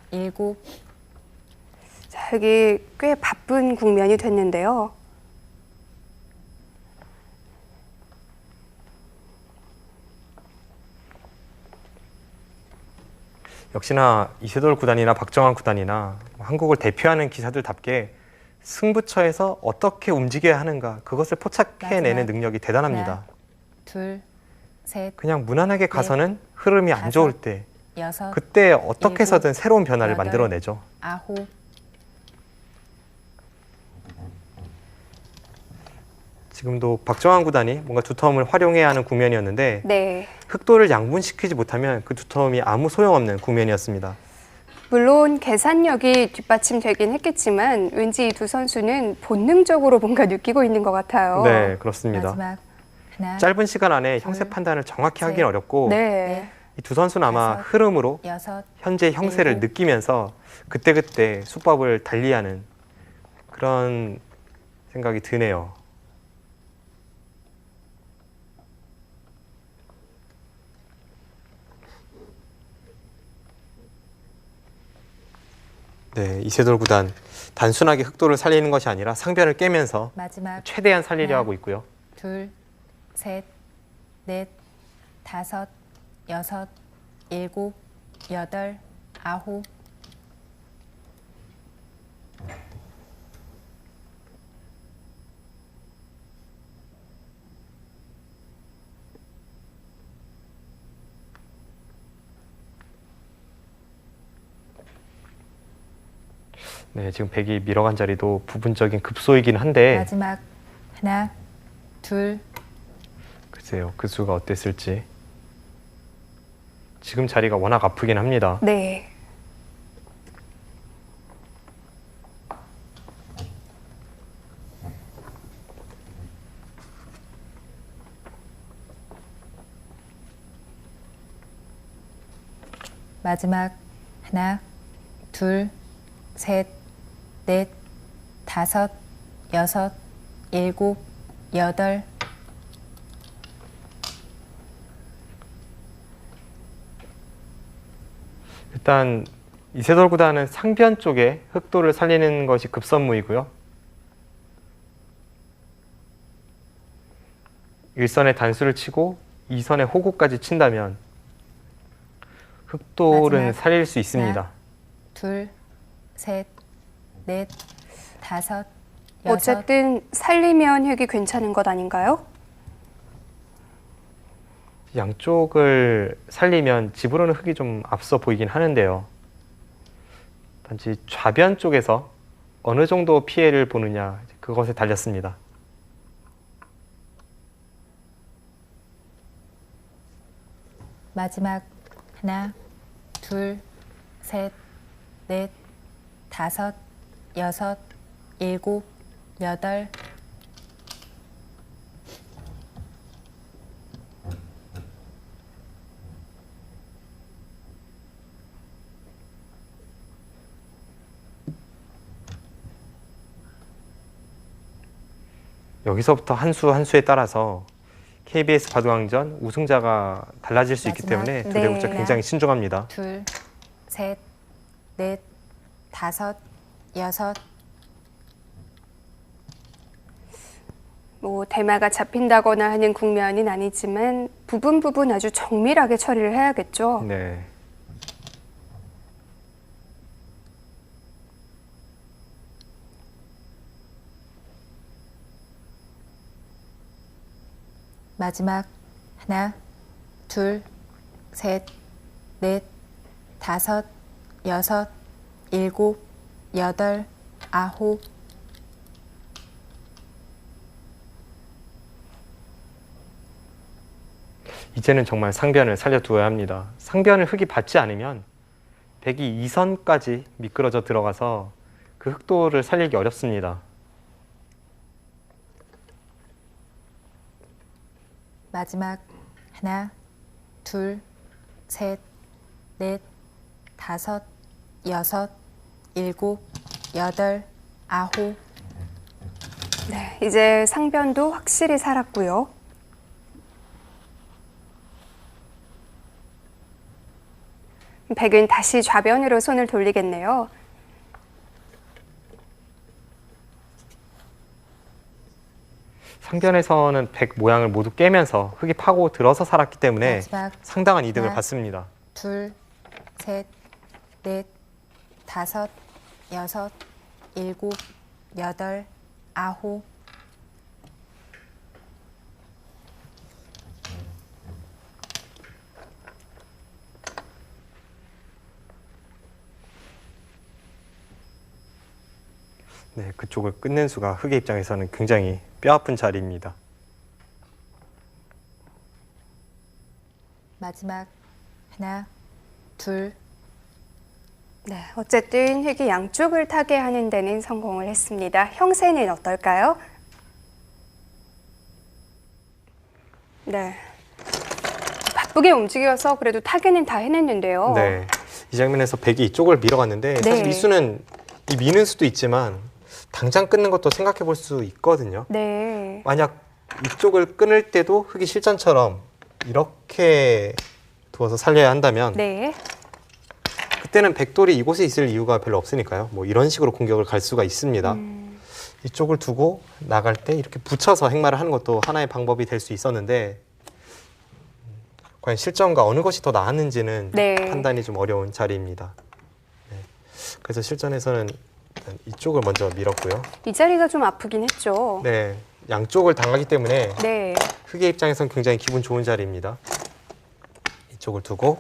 일곱. 자, 여기 꽤 바쁜 국면이 됐는데요. 역시나 이세돌 구단이나 박정환 구단이나 한국을 대표하는 기사들답게 승부처에서 어떻게 움직여야 하는가, 그것을 포착해내는 마지막. 능력이 대단합니다. 하나, 둘, 셋, 그냥 무난하게 가서는 흐름이 안 다섯, 좋을 때 여섯, 그때 어떻게 일곱, 해서든 새로운 변화를 여덟, 만들어내죠. 아홉. 지금도 박정환 구단이 뭔가 두터움을 활용해야 하는 국면이었는데 네. 흑돌을 양분시키지 못하면 그 두터움이 아무 소용없는 국면이었습니다. 물론 계산력이 뒷받침되긴 했겠지만 왠지 이 두 선수는 본능적으로 뭔가 느끼고 있는 것 같아요. 네, 그렇습니다. 마지막 하나, 짧은 시간 안에 형세 판단을 정확히 하기는 어렵고 네. 이 두 선수는 아마 다섯, 흐름으로 여섯, 현재 형세를 일곱. 느끼면서 그때그때 수법을 달리하는 그런 생각이 드네요. 네, 이세돌 구단 단순하게 흑돌을 살리는 것이 아니라 상변을 깨면서 마지막 최대한 살리려 하나. 하고 있고요. 둘, 셋, 넷, 다섯, 여섯, 일곱, 여덟, 아홉. 네, 지금 백이 밀어간 자리도 부분적인 급소이긴 한데 마지막 하나, 둘, 글쎄요, 그 수가 어땠을지. 지금 자리가 워낙 아프긴 합니다. 네. 마지막 하나, 둘, 셋, 넷, 다섯, 여섯, 일곱, 여덟. 일단 이세돌 구단은 상변 쪽에 흑돌을 살리는 것이 급선무이고요. 일선에 단수를 치고 2선에 호구까지 친다면 흑돌은 마지막 살릴 수 있습니다. 하나. 둘, 셋, 넷, 다섯, 여섯. 어쨌든 살리면 획이 괜찮은 것 아닌가요? 양쪽을 살리면 집으로는 흙이 좀 앞서 보이긴 하는데요. 단지 좌변 쪽에서 어느 정도 피해를 보느냐 그것에 달렸습니다. 마지막 하나, 둘, 셋, 넷, 다섯, 여섯, 일곱, 여덟. 여기서부터 한 수 한 수에 따라서 KBS 바둑왕전 우승자가 달라질 수 있기 마지막. 때문에 두 네. 배우자 굉장히 신중합니다. 둘, 셋, 넷, 다섯, 여섯. 뭐 대마가 잡힌다거나 하는 국면은 아니지만 부분 아주 정밀하게 처리를 해야겠죠. 네. 마지막 하나, 둘, 셋, 넷, 다섯, 여섯, 일곱, 여덟, 아홉. 이제는 정말 상변을 살려두어야 합니다. 상변을 흙이 받지 않으면 백이 2선까지 미끄러져 들어가서 그 흑도를 살리기 어렵습니다. 마지막 하나, 둘, 셋, 넷, 다섯, 여섯, 일곱, 여덟, 아홉. 네, 이제 상변도 확실히 살았고요. 백은 다시 좌변으로 손을 돌리겠네요. 상변에서는 백 모양을 모두 깨면서 흙이 파고 들어서 살았기 때문에 마지막 상당한 이득을 하나. 받습니다. 둘, 셋, 넷, 다섯, 여섯, 일곱, 여덟, 아홉. 네, 그쪽을 끝낸 수가 흙의 입장에서는 굉장히 뼈아픈 자리입니다. 마지막 하나, 둘, 네, 어쨌든 흙이 양쪽을 타게 하는 데는 성공을 했습니다. 형세는 어떨까요? 네, 바쁘게 움직여서 그래도 타게는 다 해냈는데요. 네, 이 장면에서 백이 이쪽을 밀어갔는데 사실 네. 이 수는 이 미는 수도 있지만 당장 끊는 것도 생각해 볼 수 있거든요. 네, 만약 이쪽을 끊을 때도 흙이 실전처럼 이렇게 두어서 살려야 한다면 네, 그때는 백돌이 이곳에 있을 이유가 별로 없으니까요. 뭐 이런 식으로 공격을 갈 수가 있습니다. 이쪽을 두고 나갈 때 이렇게 붙여서 행마를 하는 것도 하나의 방법이 될 수 있었는데 과연 실전과 어느 것이 더 나았는지는 네. 판단이 좀 어려운 자리입니다. 네. 그래서 실전에서는 일단 이쪽을 먼저 밀었고요. 이 자리가 좀 아프긴 했죠. 네, 양쪽을 당하기 때문에 네, 흙의 입장에서는 굉장히 기분 좋은 자리입니다. 이쪽을 두고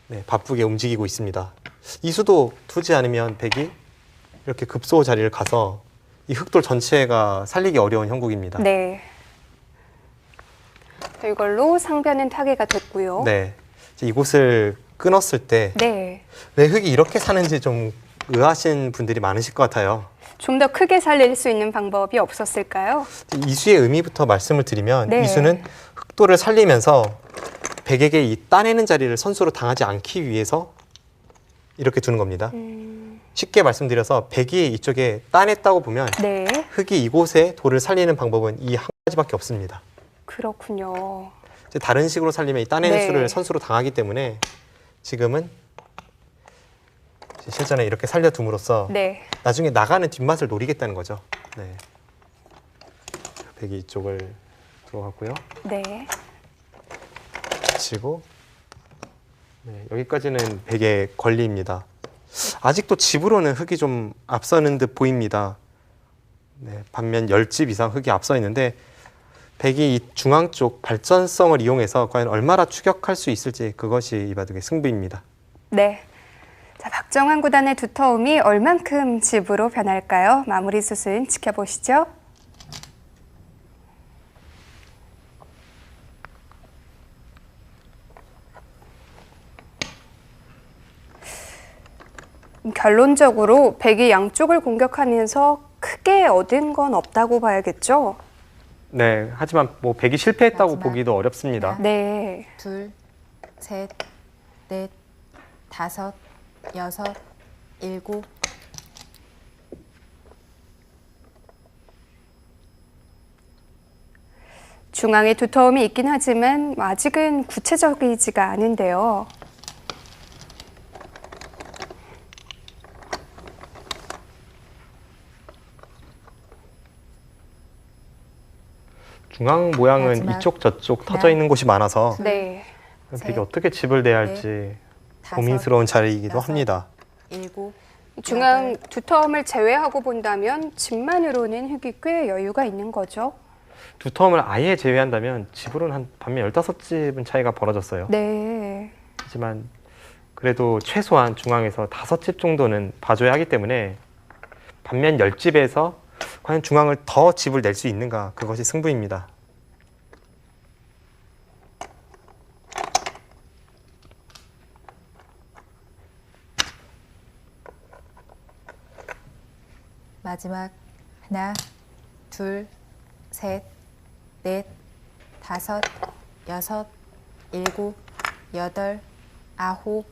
네, 바쁘게 움직이고 있습니다. 이 수도 두지 않으면 백이 이렇게 급소 자리를 가서 이 흑돌 전체가 살리기 어려운 형국입니다. 네. 이걸로 상변은 타개가 됐고요. 네, 이제 이곳을 끊었을 때 왜 네, 흙이 이렇게 사는지 좀 의아하신 분들이 많으실 것 같아요. 좀 더 크게 살릴 수 있는 방법이 없었을까요? 이 수의 의미부터 말씀을 드리면 네. 이 수는 흑돌을 살리면서 백에게 이 따내는 자리를 선수로 당하지 않기 위해서 이렇게 두는 겁니다. 쉽게 말씀드려서 백이 이쪽에 따냈다고 보면 네, 흙이 이곳에 돌을 살리는 방법은 이 한 가지밖에 없습니다. 그렇군요. 이제 다른 식으로 살리면 이 따내는 네. 수를 선수로 당하기 때문에 지금은 실전에 이렇게 살려둠으로써 네, 나중에 나가는 뒷맛을 노리겠다는 거죠. 네. 백이 이쪽을 들어갔고요. 네, 치고 네, 여기까지는 백의 권리입니다. 아직도 집으로는 흙이 좀 앞서는 듯 보입니다. 네, 반면 10집 이상 흙이 앞서 있는데 백이 이 중앙 쪽 발전성을 이용해서 과연 얼마나 추격할 수 있을지 그것이 이 바둑의 승부입니다. 네. 자, 박정환 구단의 두터움이 얼만큼 집으로 변할까요? 마무리 수순 지켜보시죠. 결론적으로 백이 양쪽을 공격하면서 크게 얻은 건 없다고 봐야겠죠? 네, 하지만 뭐 백이 실패했다고 마지막. 보기도 어렵습니다. 네. 둘, 셋, 넷, 다섯, 여섯, 일곱. 중앙에 두터움이 있긴 하지만 아직은 구체적이지가 않은데요. 중앙 모양은 마지막. 이쪽 저쪽 하나, 터져 있는 곳이 많아서 네. 백이 셋, 어떻게 집을 내야 할지 다섯, 고민스러운 자리이기도 여섯. 합니다. 일곱. 중앙 두터움을 제외하고 본다면 집만으로는 흙이 꽤 여유가 있는 거죠. 두터움을 아예 제외한다면 집으로는 한 반면 15집은 차이가 벌어졌어요. 네. 하지만 그래도 최소한 중앙에서 5집 정도는 봐줘야 하기 때문에 반면 10집에서 과연 중앙을 더 집을 낼 수 있는가 그것이 승부입니다. 마지막 하나, 둘, 셋, 넷, 다섯, 여섯, 일곱, 여덟, 아홉.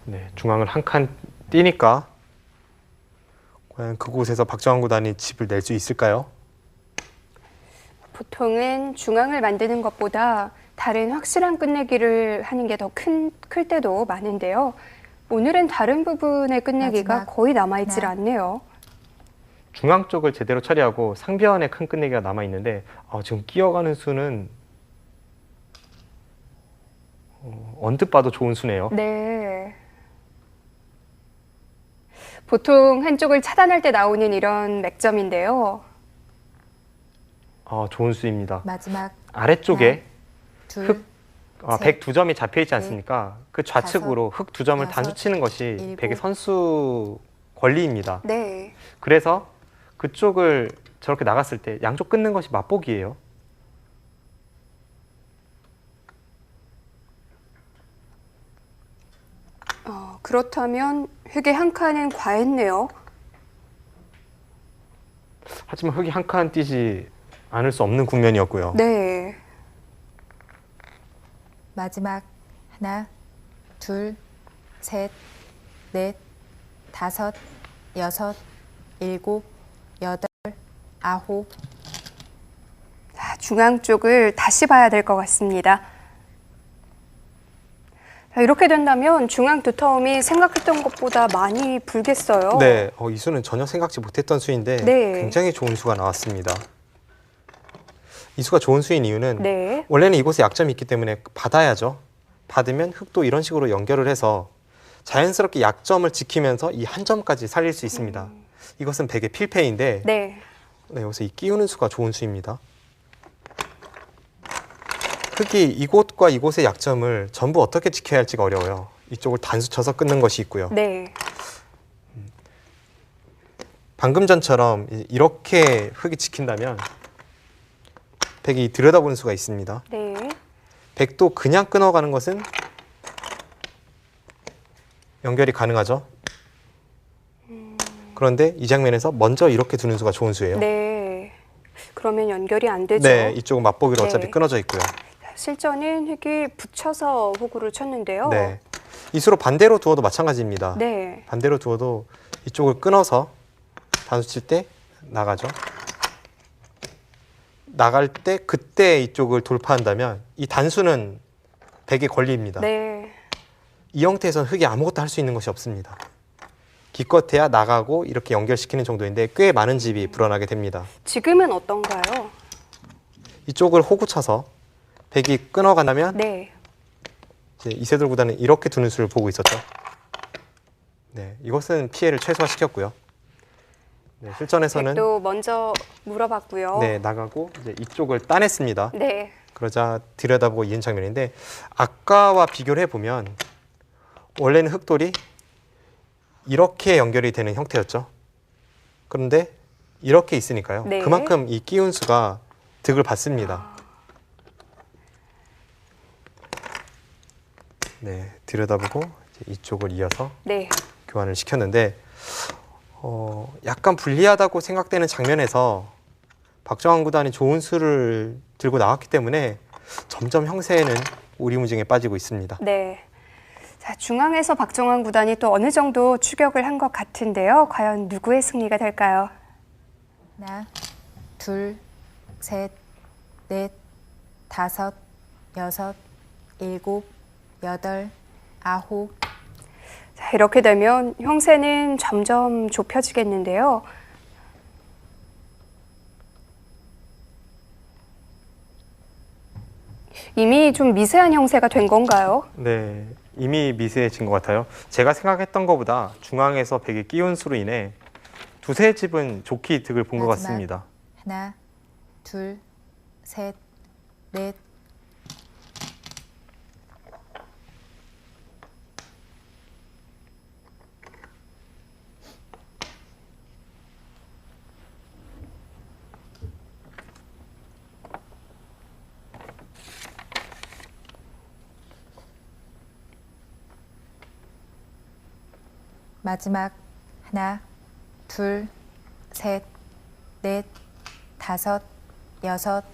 네, 중앙을 한 칸 띄니까 과연 그곳에서 박정환 구단이 집을 낼 수 있을까요? 보통은 중앙을 만드는 것보다 다른 확실한 끝내기를 하는 게 더 클 때도 많은데요. 오늘은 다른 부분의 끝내기가 마지막 거의 남아있질 하나. 않네요. 중앙 쪽을 제대로 처리하고 상변에 큰 끝내기가 남아 있는데 지금 끼어가는 수는 언뜻 봐도 좋은 수네요. 네. 보통 한쪽을 차단할 때 나오는 이런 맥점인데요. 좋은 수입니다. 마지막 아래쪽에 둘, 흙, 셋, 백 두 점이 잡혀 있지 않습니까? 그 좌측으로 흙 두 점을 여섯, 단수 치는 것이 일곱. 백의 선수 권리입니다. 네. 그래서 그쪽을 저렇게 나갔을 때 양쪽 끊는 것이 맛보기예요. 그렇다면 흙의 한 칸은 과했네요. 하지만 흙이 한 칸 띄지 않을 수 없는 국면이었고요. 네. 마지막 하나, 둘, 셋, 넷, 다섯, 여섯, 일곱, 여덟, 아홉. 중앙 쪽을 다시 봐야 될 것 같습니다. 자, 이렇게 된다면 중앙 두터움이 생각했던 것보다 많이 불겠어요. 네, 이 수는 전혀 생각지 못했던 수인데 네. 굉장히 좋은 수가 나왔습니다. 이 수가 좋은 수인 이유는 네. 원래는 이곳에 약점이 있기 때문에 받아야죠. 받으면 흙도 이런 식으로 연결을 해서 자연스럽게 약점을 지키면서 이 한 점까지 살릴 수 있습니다. 이것은 백의 필패인데 네. 여기서 이 끼우는 수가 좋은 수입니다. 흙이 이곳과 이곳의 약점을 전부 어떻게 지켜야 할지가 어려워요. 이쪽을 단수 쳐서 끊는 것이 있고요. 네. 방금 전처럼 이렇게 흙이 지킨다면 백이 들여다보는 수가 있습니다. 네. 백도 그냥 끊어가는 것은 연결이 가능하죠. 그런데 이 장면에서 먼저 이렇게 두는 수가 좋은 수예요. 네. 그러면 연결이 안 되죠. 네, 이쪽은 맛보기로 네. 어차피 끊어져 있고요. 실전은 흙이 붙여서 호구를 쳤는데요. 네, 이 수로 반대로 두어도 마찬가지입니다. 네. 반대로 두어도 이쪽을 끊어서 단수 칠 때 나가죠. 나갈 때 그때 이쪽을 돌파한다면 이 단수는 백의 권리입니다. 네. 이 형태에서는 흙이 아무것도 할 수 있는 것이 없습니다. 기껏해야 나가고 이렇게 연결시키는 정도인데 꽤 많은 집이 불어나게 됩니다. 지금은 어떤가요? 이쪽을 호구 쳐서 백이 끊어간다면 네. 이제 이세돌 구단은 이렇게 두는 수를 보고 있었죠. 네, 이것은 피해를 최소화시켰고요. 네, 실전에서는 또 먼저 물어봤고요. 네, 나가고 이제 이쪽을 따냈습니다. 네. 그러자 들여다보고 이은 장면인데 아까와 비교를 해보면 원래는 흑돌이 이렇게 연결이 되는 형태였죠. 그런데 이렇게 있으니까요. 네. 그만큼 이 끼운수가 득을 받습니다. 네, 들여다보고 이제 이쪽을 이어서 네. 교환을 시켰는데 약간 불리하다고 생각되는 장면에서 박정환 구단이 좋은 수를 들고 나왔기 때문에 점점 형세에는 오리무중에 빠지고 있습니다. 네. 자, 중앙에서 박정환 구단이 또 어느 정도 추격을 한 것 같은데요. 과연 누구의 승리가 될까요? 하나, 둘, 셋, 넷, 다섯, 여섯, 일곱, 여덟, 아홉. 자, 이렇게 되면 형세는 점점 좁혀지겠는데요. 이미 좀 미세한 형세가 된 건가요? 네, 이미 미세해진 것 같아요. 제가 생각했던 것보다 중앙에서 백의 끼운수로 인해 두세 집은 좋게 득을 본 것 마지막. 같습니다. 하나, 둘, 셋, 넷. 마지막 하나, 둘, 셋, 넷, 다섯, 여섯,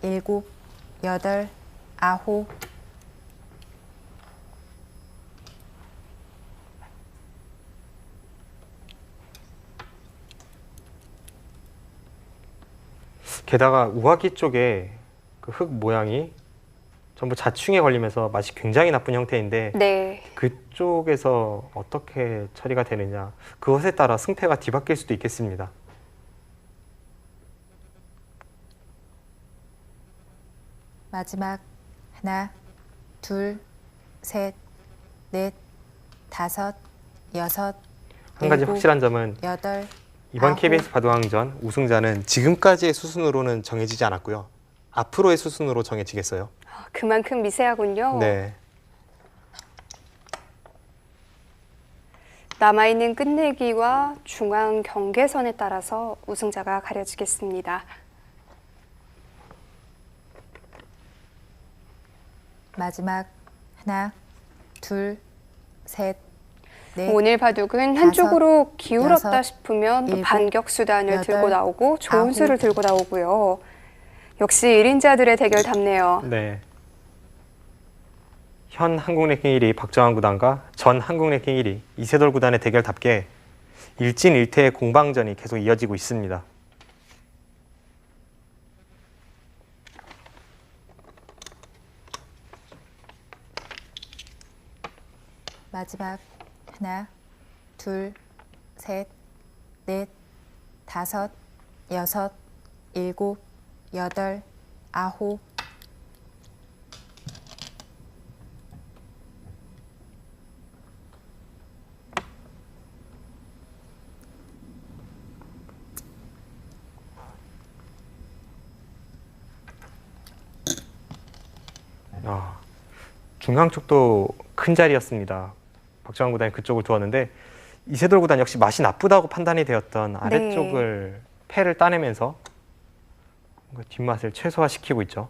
일곱, 여덟, 아홉. 게다가 우하기 쪽에 그 흙 모양이 전부 자충에 걸리면서 맛이 굉장히 나쁜 형태인데 네. 그쪽에서 어떻게 처리가 되느냐 그것에 따라 승패가 뒤바뀔 수도 있겠습니다. 마지막 하나, 둘, 셋, 넷, 다섯, 여섯, 한 가지 일곱, 확실한 점은 여덟, 이번 아홉. KBS 바둑왕전 우승자는 지금까지의 수순으로는 정해지지 않았고요. 앞으로의 수순으로 정해지겠어요. 그만큼 미세하군요. 네. 남아있는 끝내기와 중앙 경계선에 따라서 우승자가 가려지겠습니다. 마지막 하나, 둘, 셋, 넷. 오늘 바둑은 다섯, 한쪽으로 기울었다 여섯, 싶으면 또 일곱, 반격 수단을 여덟, 들고 나오고 좋은 아홉. 수를 들고 나오고요. 역시 1인자들의 대결답네요. 네. 현 한국 랭킹 1위 박정환 구단과 전 한국 랭킹 1위 이세돌 구단의 대결답게 일진일퇴의 공방전이 계속 이어지고 있습니다. 마지막 하나, 둘, 셋, 넷, 다섯, 여섯, 일곱, 여덟, 아홉. 중앙 쪽도 큰 자리였습니다. 박정환 구단이 그쪽을 두었는데 이세돌 구단 역시 맛이 나쁘다고 판단이 되었던 아래쪽을 패를 따내면서 뭔가 뒷맛을 최소화시키고 있죠.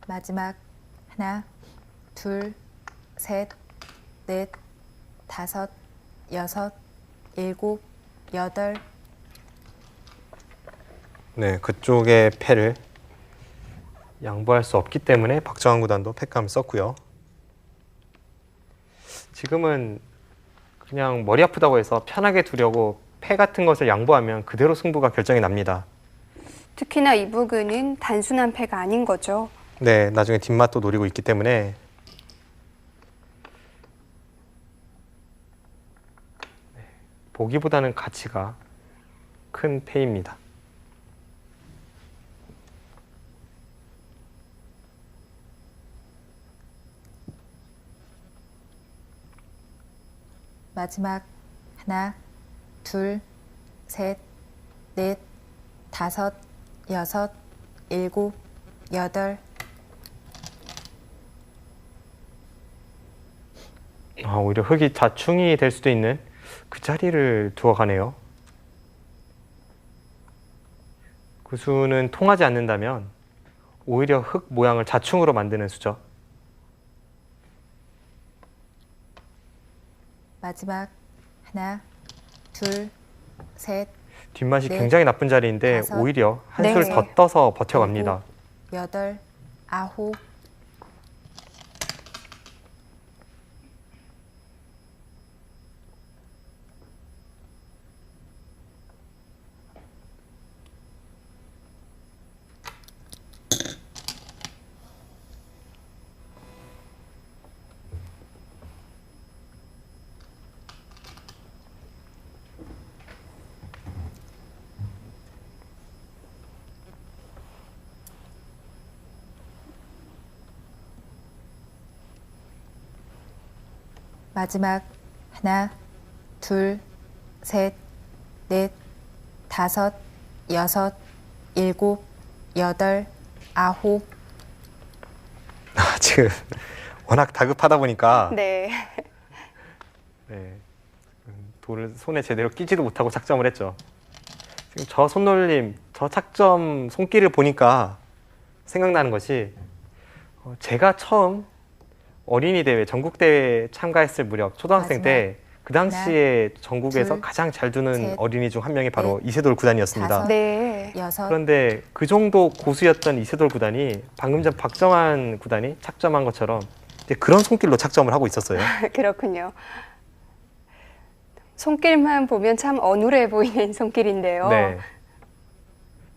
마지막 하나, 둘, 셋, 넷, 다섯, 여섯, 일곱, 여덟. 네, 그쪽의 패를 양보할 수 없기 때문에 박정환 구단도 패감을 썼고요. 지금은 그냥 머리 아프다고 해서 편하게 두려고 패 같은 것을 양보하면 그대로 승부가 결정이 납니다. 특히나 이 부근은 단순한 패가 아닌 거죠. 네, 나중에 뒷맛도 노리고 있기 때문에 보기보다는 가치가 큰 패입니다. 마지막 하나, 둘, 셋, 넷, 다섯, 여섯, 일곱, 여덟. 오히려 흑이 자충이 될 수도 있는 그 자리를 두어 가네요. 그 수는 통하지 않는다면 오히려 흑 모양을 자충으로 만드는 수죠. 마지막 하나, 둘, 셋, 뒷맛이 넷, 굉장히 나쁜 자리인데 다섯, 오히려 한 네. 수를 더 떠서 버텨갑니다. 여덟, 아홉. 마지막 하나, 둘, 셋, 넷, 다섯, 여섯, 일곱, 여덟, 아홉. 지금 워낙 다급하다 보니까 네. 네, 돌을 손에 제대로 끼지도 못하고 착점을 했죠. 지금 저 손놀림, 저 착점 손길을 보니까 생각나는 것이 제가 처음 어린이 대회, 전국 대회 참가했을 무렵 초등학생 때 그 당시에 전국에서 둘, 가장 잘 두는 셋, 어린이 중 한 명이 바로 넷, 이세돌 구단이었습니다. 다섯, 네. 여섯. 그런데 그 정도 고수였던 이세돌 구단이 방금 전 박정환 구단이 착점한 것처럼 이제 그런 손길로 착점을 하고 있었어요. 그렇군요. 손길만 보면 참 어눌해 보이는 손길인데요. 네.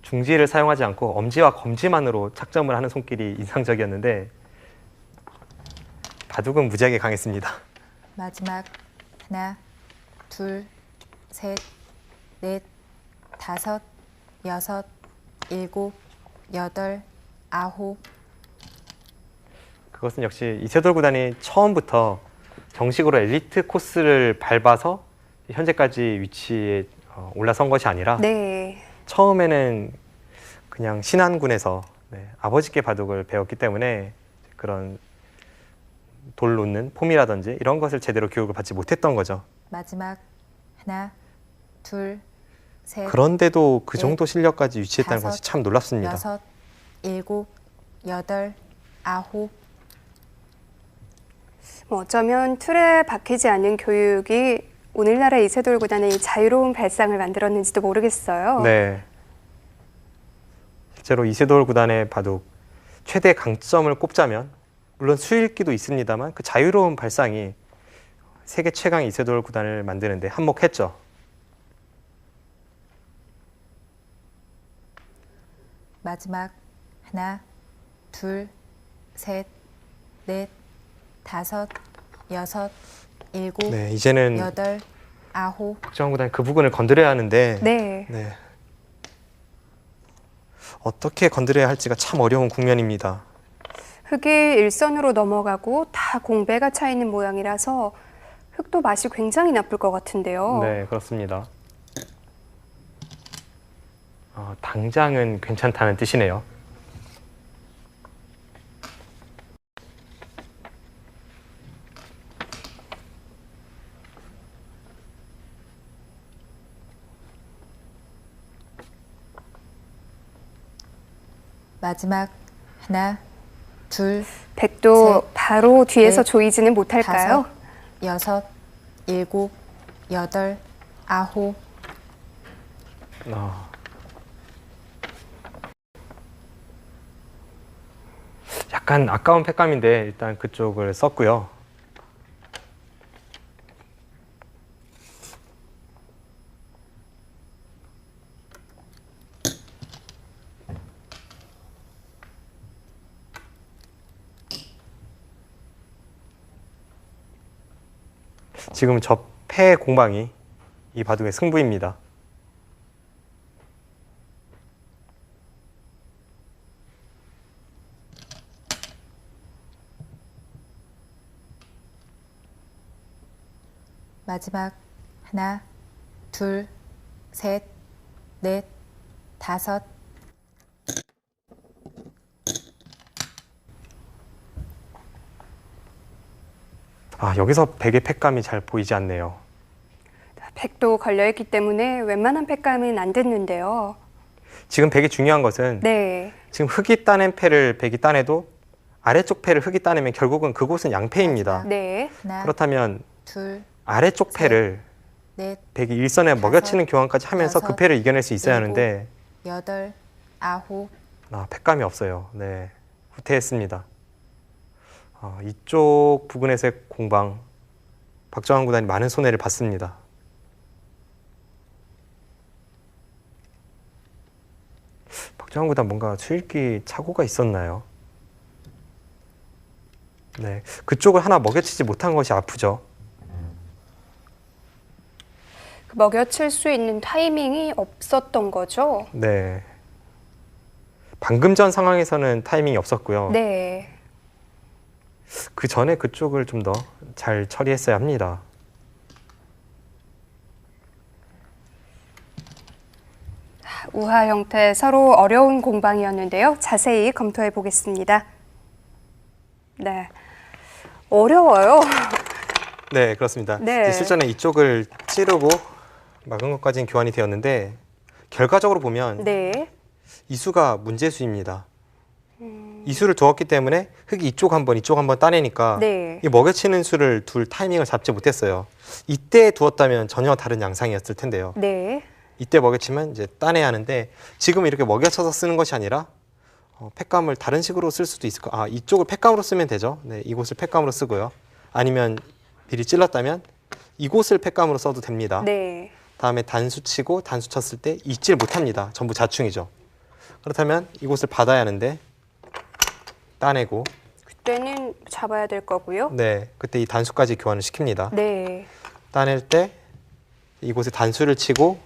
중지를 사용하지 않고 엄지와 검지만으로 착점을 하는 손길이 인상적이었는데 바둑은 무지하게 강했습니다. 마지막 하나, 둘, 셋, 넷, 다섯, 여섯, 일곱, 여덟, 아홉. 그것은 역시 이세돌 구단이 처음부터 정식으로 엘리트 코스를 밟아서 현재까지 위치에 올라선 것이 아니라 네. 처음에는 그냥 신안군에서 아버지께 바둑을 배웠기 때문에 그런 돌 놓는 폼이라든지 이런 것을 제대로 교육을 받지 못했던 거죠. 마지막 하나, 둘, 셋, 그런데도 그 넷, 정도 실력까지 유치했다는 다섯, 것이 참 놀랍습니다. 여섯, 일곱, 여덟, 아홉. 어쩌면 틀에 박히지 않는 교육이 오늘날의 이세돌 구단의 자유로운 발상을 만들었는지도 모르겠어요. 네. 실제로 이세돌 구단의 바둑 최대 강점을 꼽자면 물론 수일기도 있습니다만 그 자유로운 발상이 세계 최강 이세돌 구단을 만드는데 한몫했죠. 마지막 하나, 둘, 셋, 넷, 다섯, 여섯, 일곱, 네, 이제는 여덟, 아홉. 박정환 구단이 그 부분을 건드려야 하는데 네. 네. 어떻게 건드려야 할지가 참 어려운 국면입니다. 흙이 일선으로 넘어가고 다 공배가 차 있는 모양이라서 흙도 맛이 굉장히 나쁠 것 같은데요. 네, 그렇습니다. 당장은 괜찮다는 뜻이네요. 마지막 하나, 둘, 백도 셋, 바로 뒤에서 넷, 조이지는 못할까요? 다섯, 여섯, 일곱, 여덟, 아홉. 약간 아까운 팩감인데 일단 그쪽을 썼고요. 지금 저 패 공방이 이 바둑의 승부입니다. 마지막 하나, 둘, 셋, 넷, 다섯. 아, 여기서 백의 팩감이 잘 보이지 않네요. 백도 걸려있기 때문에 웬만한 팩감은 안 듣는데요. 지금 백이 중요한 것은 네. 지금 흙이 따낸 패를 백이 따내도 아래쪽 패를 흙이 따내면 결국은 그곳은 양패입니다. 네. 하나, 그렇다면 둘, 아래쪽 패를 넷, 백이 일선에 먹여치는 교환까지 하면서 그 여섯, 패를 이겨낼 수 있어야 일곱. 하는데 여덟, 아홉. 팩감이 없어요. 네, 후퇴했습니다. 이쪽 부분에서의 공방, 박정환 구단이 많은 손해를 봤습니다. 박정환 구단 뭔가 수읽기 착오가 있었나요? 네, 그쪽을 하나 먹여치지 못한 것이 아프죠. 그 먹여칠 수 있는 타이밍이 없었던 거죠. 네, 방금 전 상황에서는 타이밍이 없었고요. 네. 그 전에 그쪽을 좀 더 잘 처리했어야 합니다. 우하 형태 서로 어려운 공방이었는데요. 자세히 검토해 보겠습니다. 네. 어려워요. 네, 그렇습니다. 네. 이제 실전에 이쪽을 찌르고 막은 것까지는 교환이 되었는데 결과적으로 보면 네. 이수가 문제수입니다. 이수를 두었기 때문에 흙이 이쪽 한번 따내니까 네. 이 먹여치는 수를 둘 타이밍을 잡지 못했어요. 이때 두었다면 전혀 다른 양상이었을 텐데요. 네. 이때 먹여치면 이제 따내야 하는데 지금 이렇게 먹여쳐서 쓰는 것이 아니라 팩감을 다른 식으로 쓸 수도 있을 거. 이쪽을 팩감으로 쓰면 되죠. 네, 이곳을 팩감으로 쓰고요. 아니면 미리 찔렀다면 이곳을 팩감으로 써도 됩니다. 네. 다음에 단수 치고 단수 쳤을 때 잊질 못합니다. 전부 자충이죠. 그렇다면 이곳을 받아야 하는데 따내고 그때는 잡아야 될 거고요. 네, 그때 이 단수까지 교환을 시킵니다. 네. 따낼 때 이곳에 단수를 치고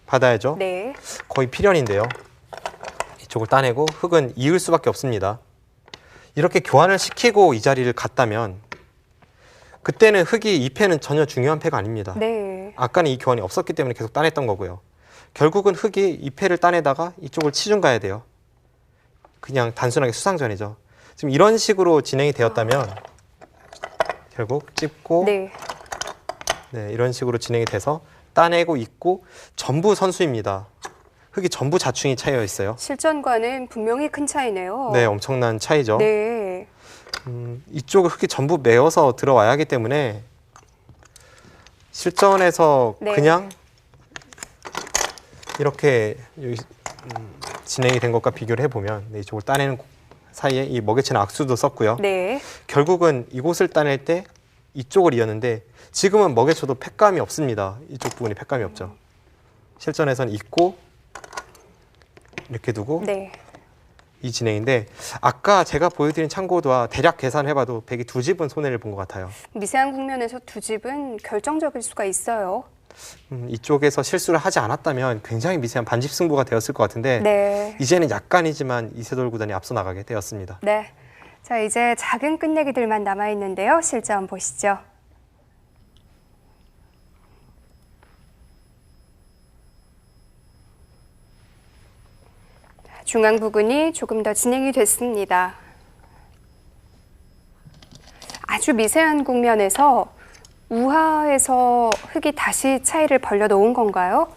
받아야죠. 네. 거의 필연인데요. 이쪽을 따내고 흙은 이을 수밖에 없습니다. 이렇게 교환을 시키고 이 자리를 갔다면 그때는 흙이 이 패는 전혀 중요한 패가 아닙니다. 네. 아까는 이 교환이 없었기 때문에 계속 따냈던 거고요. 결국은 흙이 이 패를 따내다가 이쪽을 치중 가야 돼요. 그냥 단순하게 수상전이죠. 지금 이런 식으로 진행이 되었다면 결국 찝고 네. 네, 이런 식으로 진행이 돼서 따내고 있고 전부 선수입니다. 흙이 전부 자충이 차여 있어요. 실전과는 분명히 큰 차이네요. 네, 엄청난 차이죠. 네. 이쪽을 흙이 전부 메워서 들어와야 하기 때문에 실전에서 네. 그냥 이렇게 진행이 된 것과 비교를 해보면 네, 이쪽을 따내는 사이에 이 먹여치는 악수도 썼고요. 네. 결국은 이곳을 따낼 때 이쪽을 이었는데 지금은 먹여쳐도 팩감이 없습니다. 이쪽 부분이 팩감이 없죠. 실전에서는 있고 이렇게 두고 네. 이 진행인데 아까 제가 보여드린 참고도와 대략 계산해봐도 백이 두 집은 손해를 본 것 같아요. 미세한 국면에서 두 집은 결정적일 수가 있어요. 이쪽에서 실수를 하지 않았다면 굉장히 미세한 반집 승부가 되었을 것 같은데 네. 이제는 약간이지만 이세돌 구단이 앞서 나가게 되었습니다. 네. 자, 이제 작은 끝내기들만 남아 있는데요. 실전 보시죠. 중앙 부근이 조금 더 진행이 됐습니다. 아주 미세한 국면에서 우하에서 흙이 다시 차이를 벌려 놓은 건가요?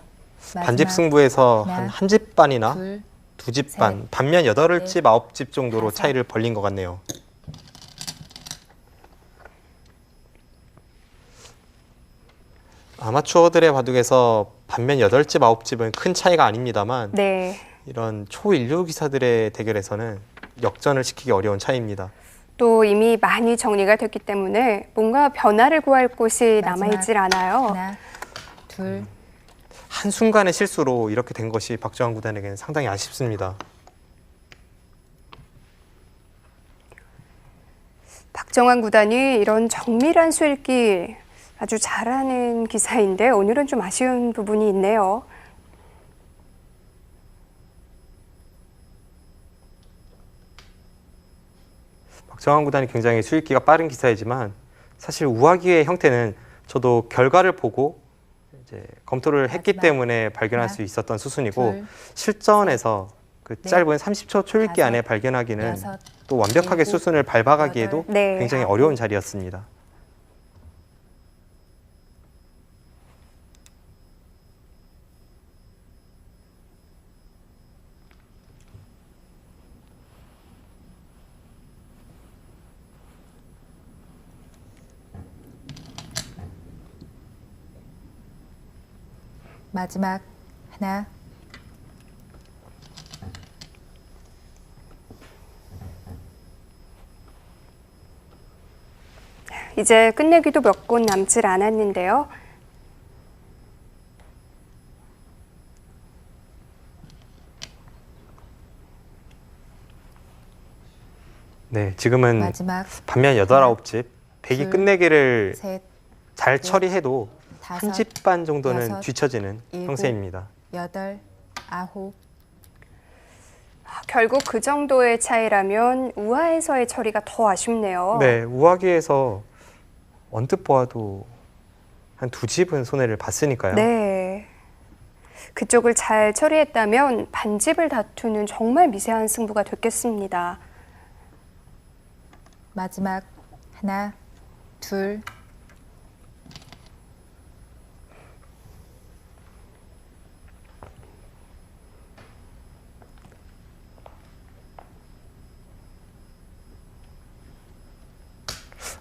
반집 승부에서 하나, 한 집 반이나 둘, 두 집 셋, 반, 반면 8집, 9집 정도로 다섯. 차이를 벌린 것 같네요. 아마추어들의 바둑에서 반면 8집, 9집은 큰 차이가 아닙니다만 네. 이런 초일류 기사들의 대결에서는 역전을 시키기 어려운 차이입니다. 또 이미 많이 정리가 됐기 때문에 뭔가 변화를 구할 곳이 마지막 남아있질 않아요. 하나, 둘, 한순간의 실수로 이렇게 된 것이 박정환 구단에게는 상당히 아쉽습니다. 박정환 구단이 이런 정밀한 수읽기 아주 잘하는 기사인데 오늘은 좀 아쉬운 부분이 있네요. 박정환 구단이 굉장히 수익기가 빠른 기사이지만 사실 우하기의 형태는 저도 결과를 보고 이제 검토를 했기 마지막 때문에 발견할 하나, 수 있었던 수순이고 둘, 실전에서 그 넷, 짧은 30초 초읽기 다섯, 안에 발견하기는 여섯, 또 완벽하게 일곱, 수순을 밟아가기에도 여덟, 네. 굉장히 아홉. 어려운 자리였습니다. 마지막 하나, 이제 끝내기도 몇 곳 남질 않았는데요. 네, 지금은 마지막 반면 8, 9집 100이 둘, 끝내기를 셋, 잘 넷, 처리해도 다섯, 한 집 반 정도는 여섯, 뒤처지는 일곱, 형세입니다. 여덟, 아홉, 결국 그 정도의 차이라면 우하에서의 처리가 더 아쉽네요. 네, 우하기에서 언뜻 보아도 한 2집은 손해를 봤으니까요. 네. 그쪽을 잘 처리했다면 반집을 다투는 정말 미세한 승부가 됐겠습니다. 마지막 하나, 둘,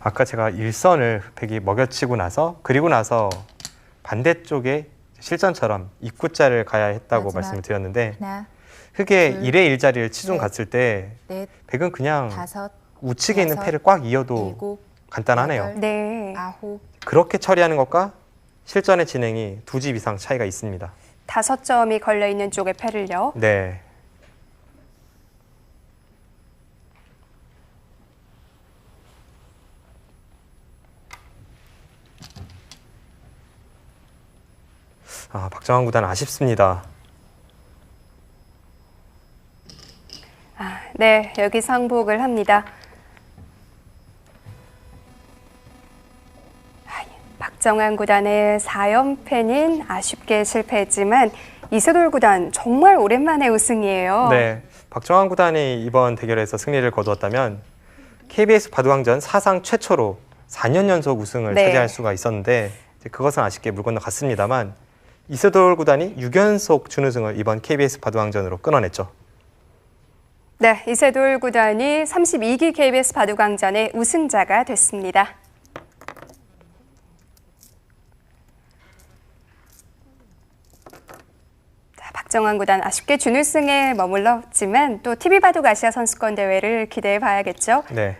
아까 제가 일선을 흑백이 먹여치고 나서 그리고 나서 반대쪽에 실전처럼 입구자를 가야 했다고 마지막. 말씀을 드렸는데 하나, 흑의 둘, 1의 1자리를 치중 셋, 갔을 때 넷, 백은 그냥 다섯, 우측에 있는 여섯, 패를 꽉 이어도 일곱, 간단하네요. 여덟, 네. 아홉, 그렇게 처리하는 것과 실전의 진행이 2집 이상 차이가 있습니다. 5점이 걸려있는 쪽의 패를요. 네. 아, 박정환 구단 아쉽습니다. 네, 여기 상복을 합니다. 박정환 구단의 4연패는 아쉽게 실패했지만 이세돌 구단 정말 오랜만에 우승이에요. 네, 박정환 구단이 이번 대결에서 승리를 거두었다면 KBS 바둑왕전 사상 최초로 4년 연속 우승을 네. 차지할 수가 있었는데 이제 그것은 아쉽게 물 건너갔습니다만 이세돌 구단이 6연속 준우승을 이번 KBS 바둑왕전으로 끊어냈죠. 네, 이세돌 구단이 32기 KBS 바둑왕전의 우승자가 됐습니다. 자, 박정환 구단 아쉽게 준우승에 머물렀지만 또 TV 바둑 아시아 선수권 대회를 기대해 봐야겠죠. 네.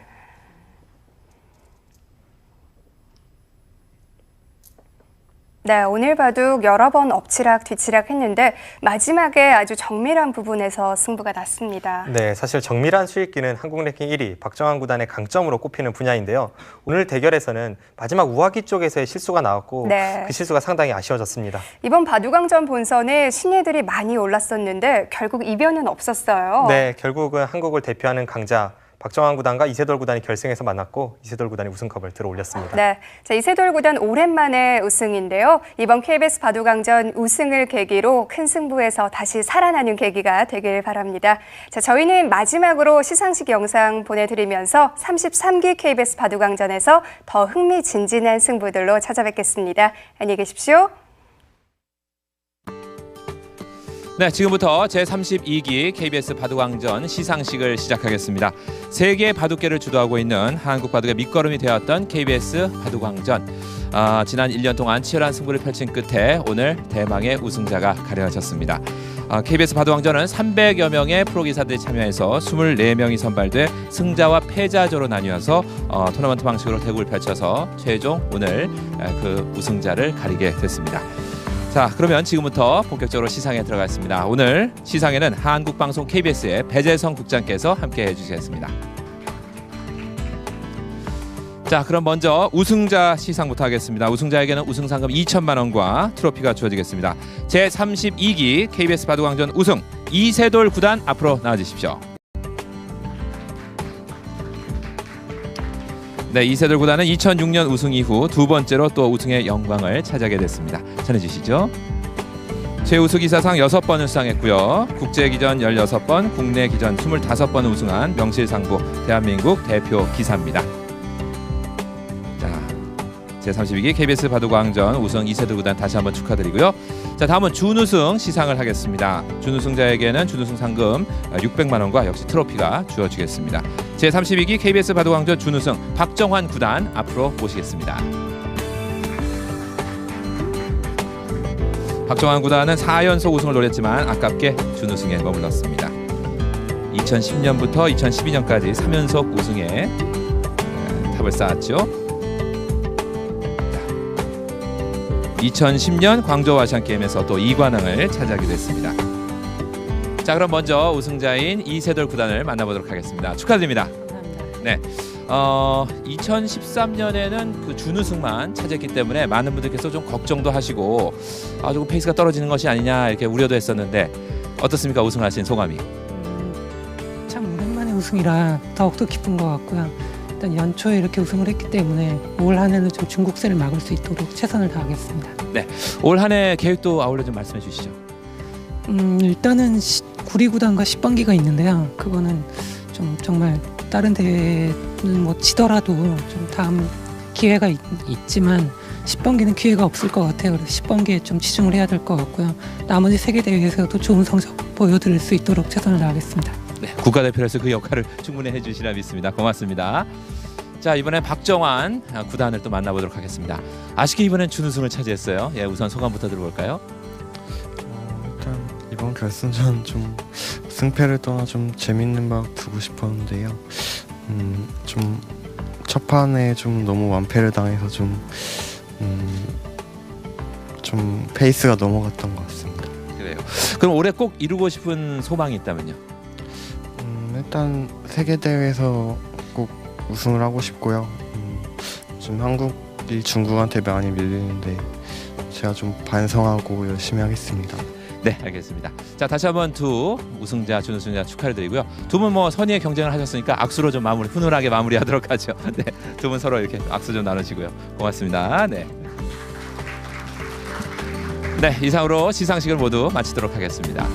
네, 오늘 바둑 여러 번 엎치락 뒤치락 했는데 마지막에 아주 정밀한 부분에서 승부가 났습니다. 네, 사실 정밀한 수익기는 한국 랭킹 1위 박정환 구단의 강점으로 꼽히는 분야인데요. 오늘 대결에서는 마지막 우하기 쪽에서의 실수가 나왔고 네. 그 실수가 상당히 아쉬워졌습니다. 이번 바둑왕전 본선에 신예들이 많이 올랐었는데 결국 이변은 없었어요. 네, 결국은 한국을 대표하는 강자 박정환 구단과 이세돌 구단이 결승에서 만났고 이세돌 구단이 우승컵을 들어올렸습니다. 네, 자, 이세돌 구단 오랜만에 우승인데요. 이번 KBS 바둑왕전 우승을 계기로 큰 승부에서 다시 살아나는 계기가 되길 바랍니다. 자, 저희는 마지막으로 시상식 영상 보내드리면서 33기 KBS 바둑왕전에서 더 흥미진진한 승부들로 찾아뵙겠습니다. 안녕히 계십시오. 네, 지금부터 제32기 KBS 바둑왕전 시상식을 시작하겠습니다. 세계 바둑계를 주도하고 있는 한국 바둑의 밑거름이 되었던 KBS 바둑왕전. 지난 1년 동안 치열한 승부를 펼친 끝에 오늘 대망의 우승자가 가려졌습니다. KBS 바둑왕전은 300여 명의 프로기사들이 참여해서 24명이 선발돼 승자와 패자조로 나뉘어서 토너먼트 방식으로 대국을 펼쳐서 최종 오늘 그 우승자를 가리게 됐습니다. 자, 그러면 지금부터 본격적으로 시상에 들어가겠습니다. 오늘 시상에는 한국방송 KBS의 배재성 국장께서 함께 해주시겠습니다. 자, 그럼 먼저 우승자 시상부터 하겠습니다. 우승자에게는 우승상금 2천만 원과 트로피가 주어지겠습니다. 제32기 KBS 바둑왕전 우승 이세돌 구단 앞으로 나와주십시오. 네, 이세돌 구단은 2006년 우승 이후 두 번째로 또 우승의 영광을 차지하게 됐습니다. 전해주시죠. 최우수 기사상 6번을 수상했고요. 국제 기전 16번, 국내 기전 25번을 우승한 명실상부 대한민국 대표 기사입니다. 자, 제32기 KBS 바둑왕전 우승 이세돌 구단 다시 한번 축하드리고요. 자, 다음은 준우승 시상을 하겠습니다. 준우승자에게는 준우승 상금 600만 원과 역시 트로피가 주어지겠습니다. 제32기 KBS 바둑왕전 준우승 박정환 구단 앞으로 모시겠습니다. 박정환 구단은 4연속 우승을 노렸지만 아깝게 준우승에 머물렀습니다. 2010년부터 2012년까지 3연속 우승에 탑을 쌓았죠. 2010년 광저우 아시안게임에서 또 2관왕을 차지하기도 했습니다. 자, 그럼 먼저 우승자인 이세돌 구단을 만나보도록 하겠습니다. 축하드립니다. 감사합니다. 네. 2013년에는 그 준우승만 차지했기 때문에 많은 분들께서 좀 걱정도 하시고 조금 페이스가 떨어지는 것이 아니냐 이렇게 우려도 했었는데 어떻습니까? 우승하신 소감이? 참 오랜만에 우승이라 더욱더 기쁜 것 같고요. 일단 연초에 이렇게 우승을 했기 때문에 올 한 해는 좀 중국세를 막을 수 있도록 최선을 다하겠습니다. 올 한 해 계획도 아울러 좀 말씀해 주시죠. 일단은 구리구단과 10번기가 있는데요. 그거는 좀 정말 다른 대회는 뭐 지더라도 좀 다음 기회가 있지만 10번기는 기회가 없을 것 같아요. 그래서 10번기에 좀 치중을 해야 될 것 같고요. 나머지 세계대회에서도 좋은 성적 보여드릴 수 있도록 최선을 다하겠습니다. 네, 국가대표로서 그 역할을 충분히 해주시라 믿습니다. 고맙습니다. 자, 이번엔 박정환 구단을 또 만나보도록 하겠습니다. 아쉽게 이번엔 준우승을 차지했어요. 예, 우선 소감부터 들어볼까요? 일단 이번 결승전 좀 승패를 떠나 좀 재밌는 막 두고 싶었는데요. 좀 첫 판에 좀 너무 완패를 당해서 좀 페이스가 넘어갔던 것 같습니다. 그래요. 그럼 올해 꼭 이루고 싶은 소망이 있다면요? 일단 세계 대회에서 꼭 우승을 하고 싶고요. 지금 한국이 중국한테 많이 밀리는데 제가 좀 반성하고 열심히 하겠습니다. 네, 알겠습니다. 자, 다시 한번 두 우승자, 준우승자 축하를 드리고요. 두 분 뭐 선의의 경쟁을 하셨으니까 악수로 좀 훈훈하게 마무리하도록 하죠. 네, 두 분 서로 이렇게 악수 좀 나누시고요. 고맙습니다. 네. 네, 이상으로 시상식을 모두 마치도록 하겠습니다.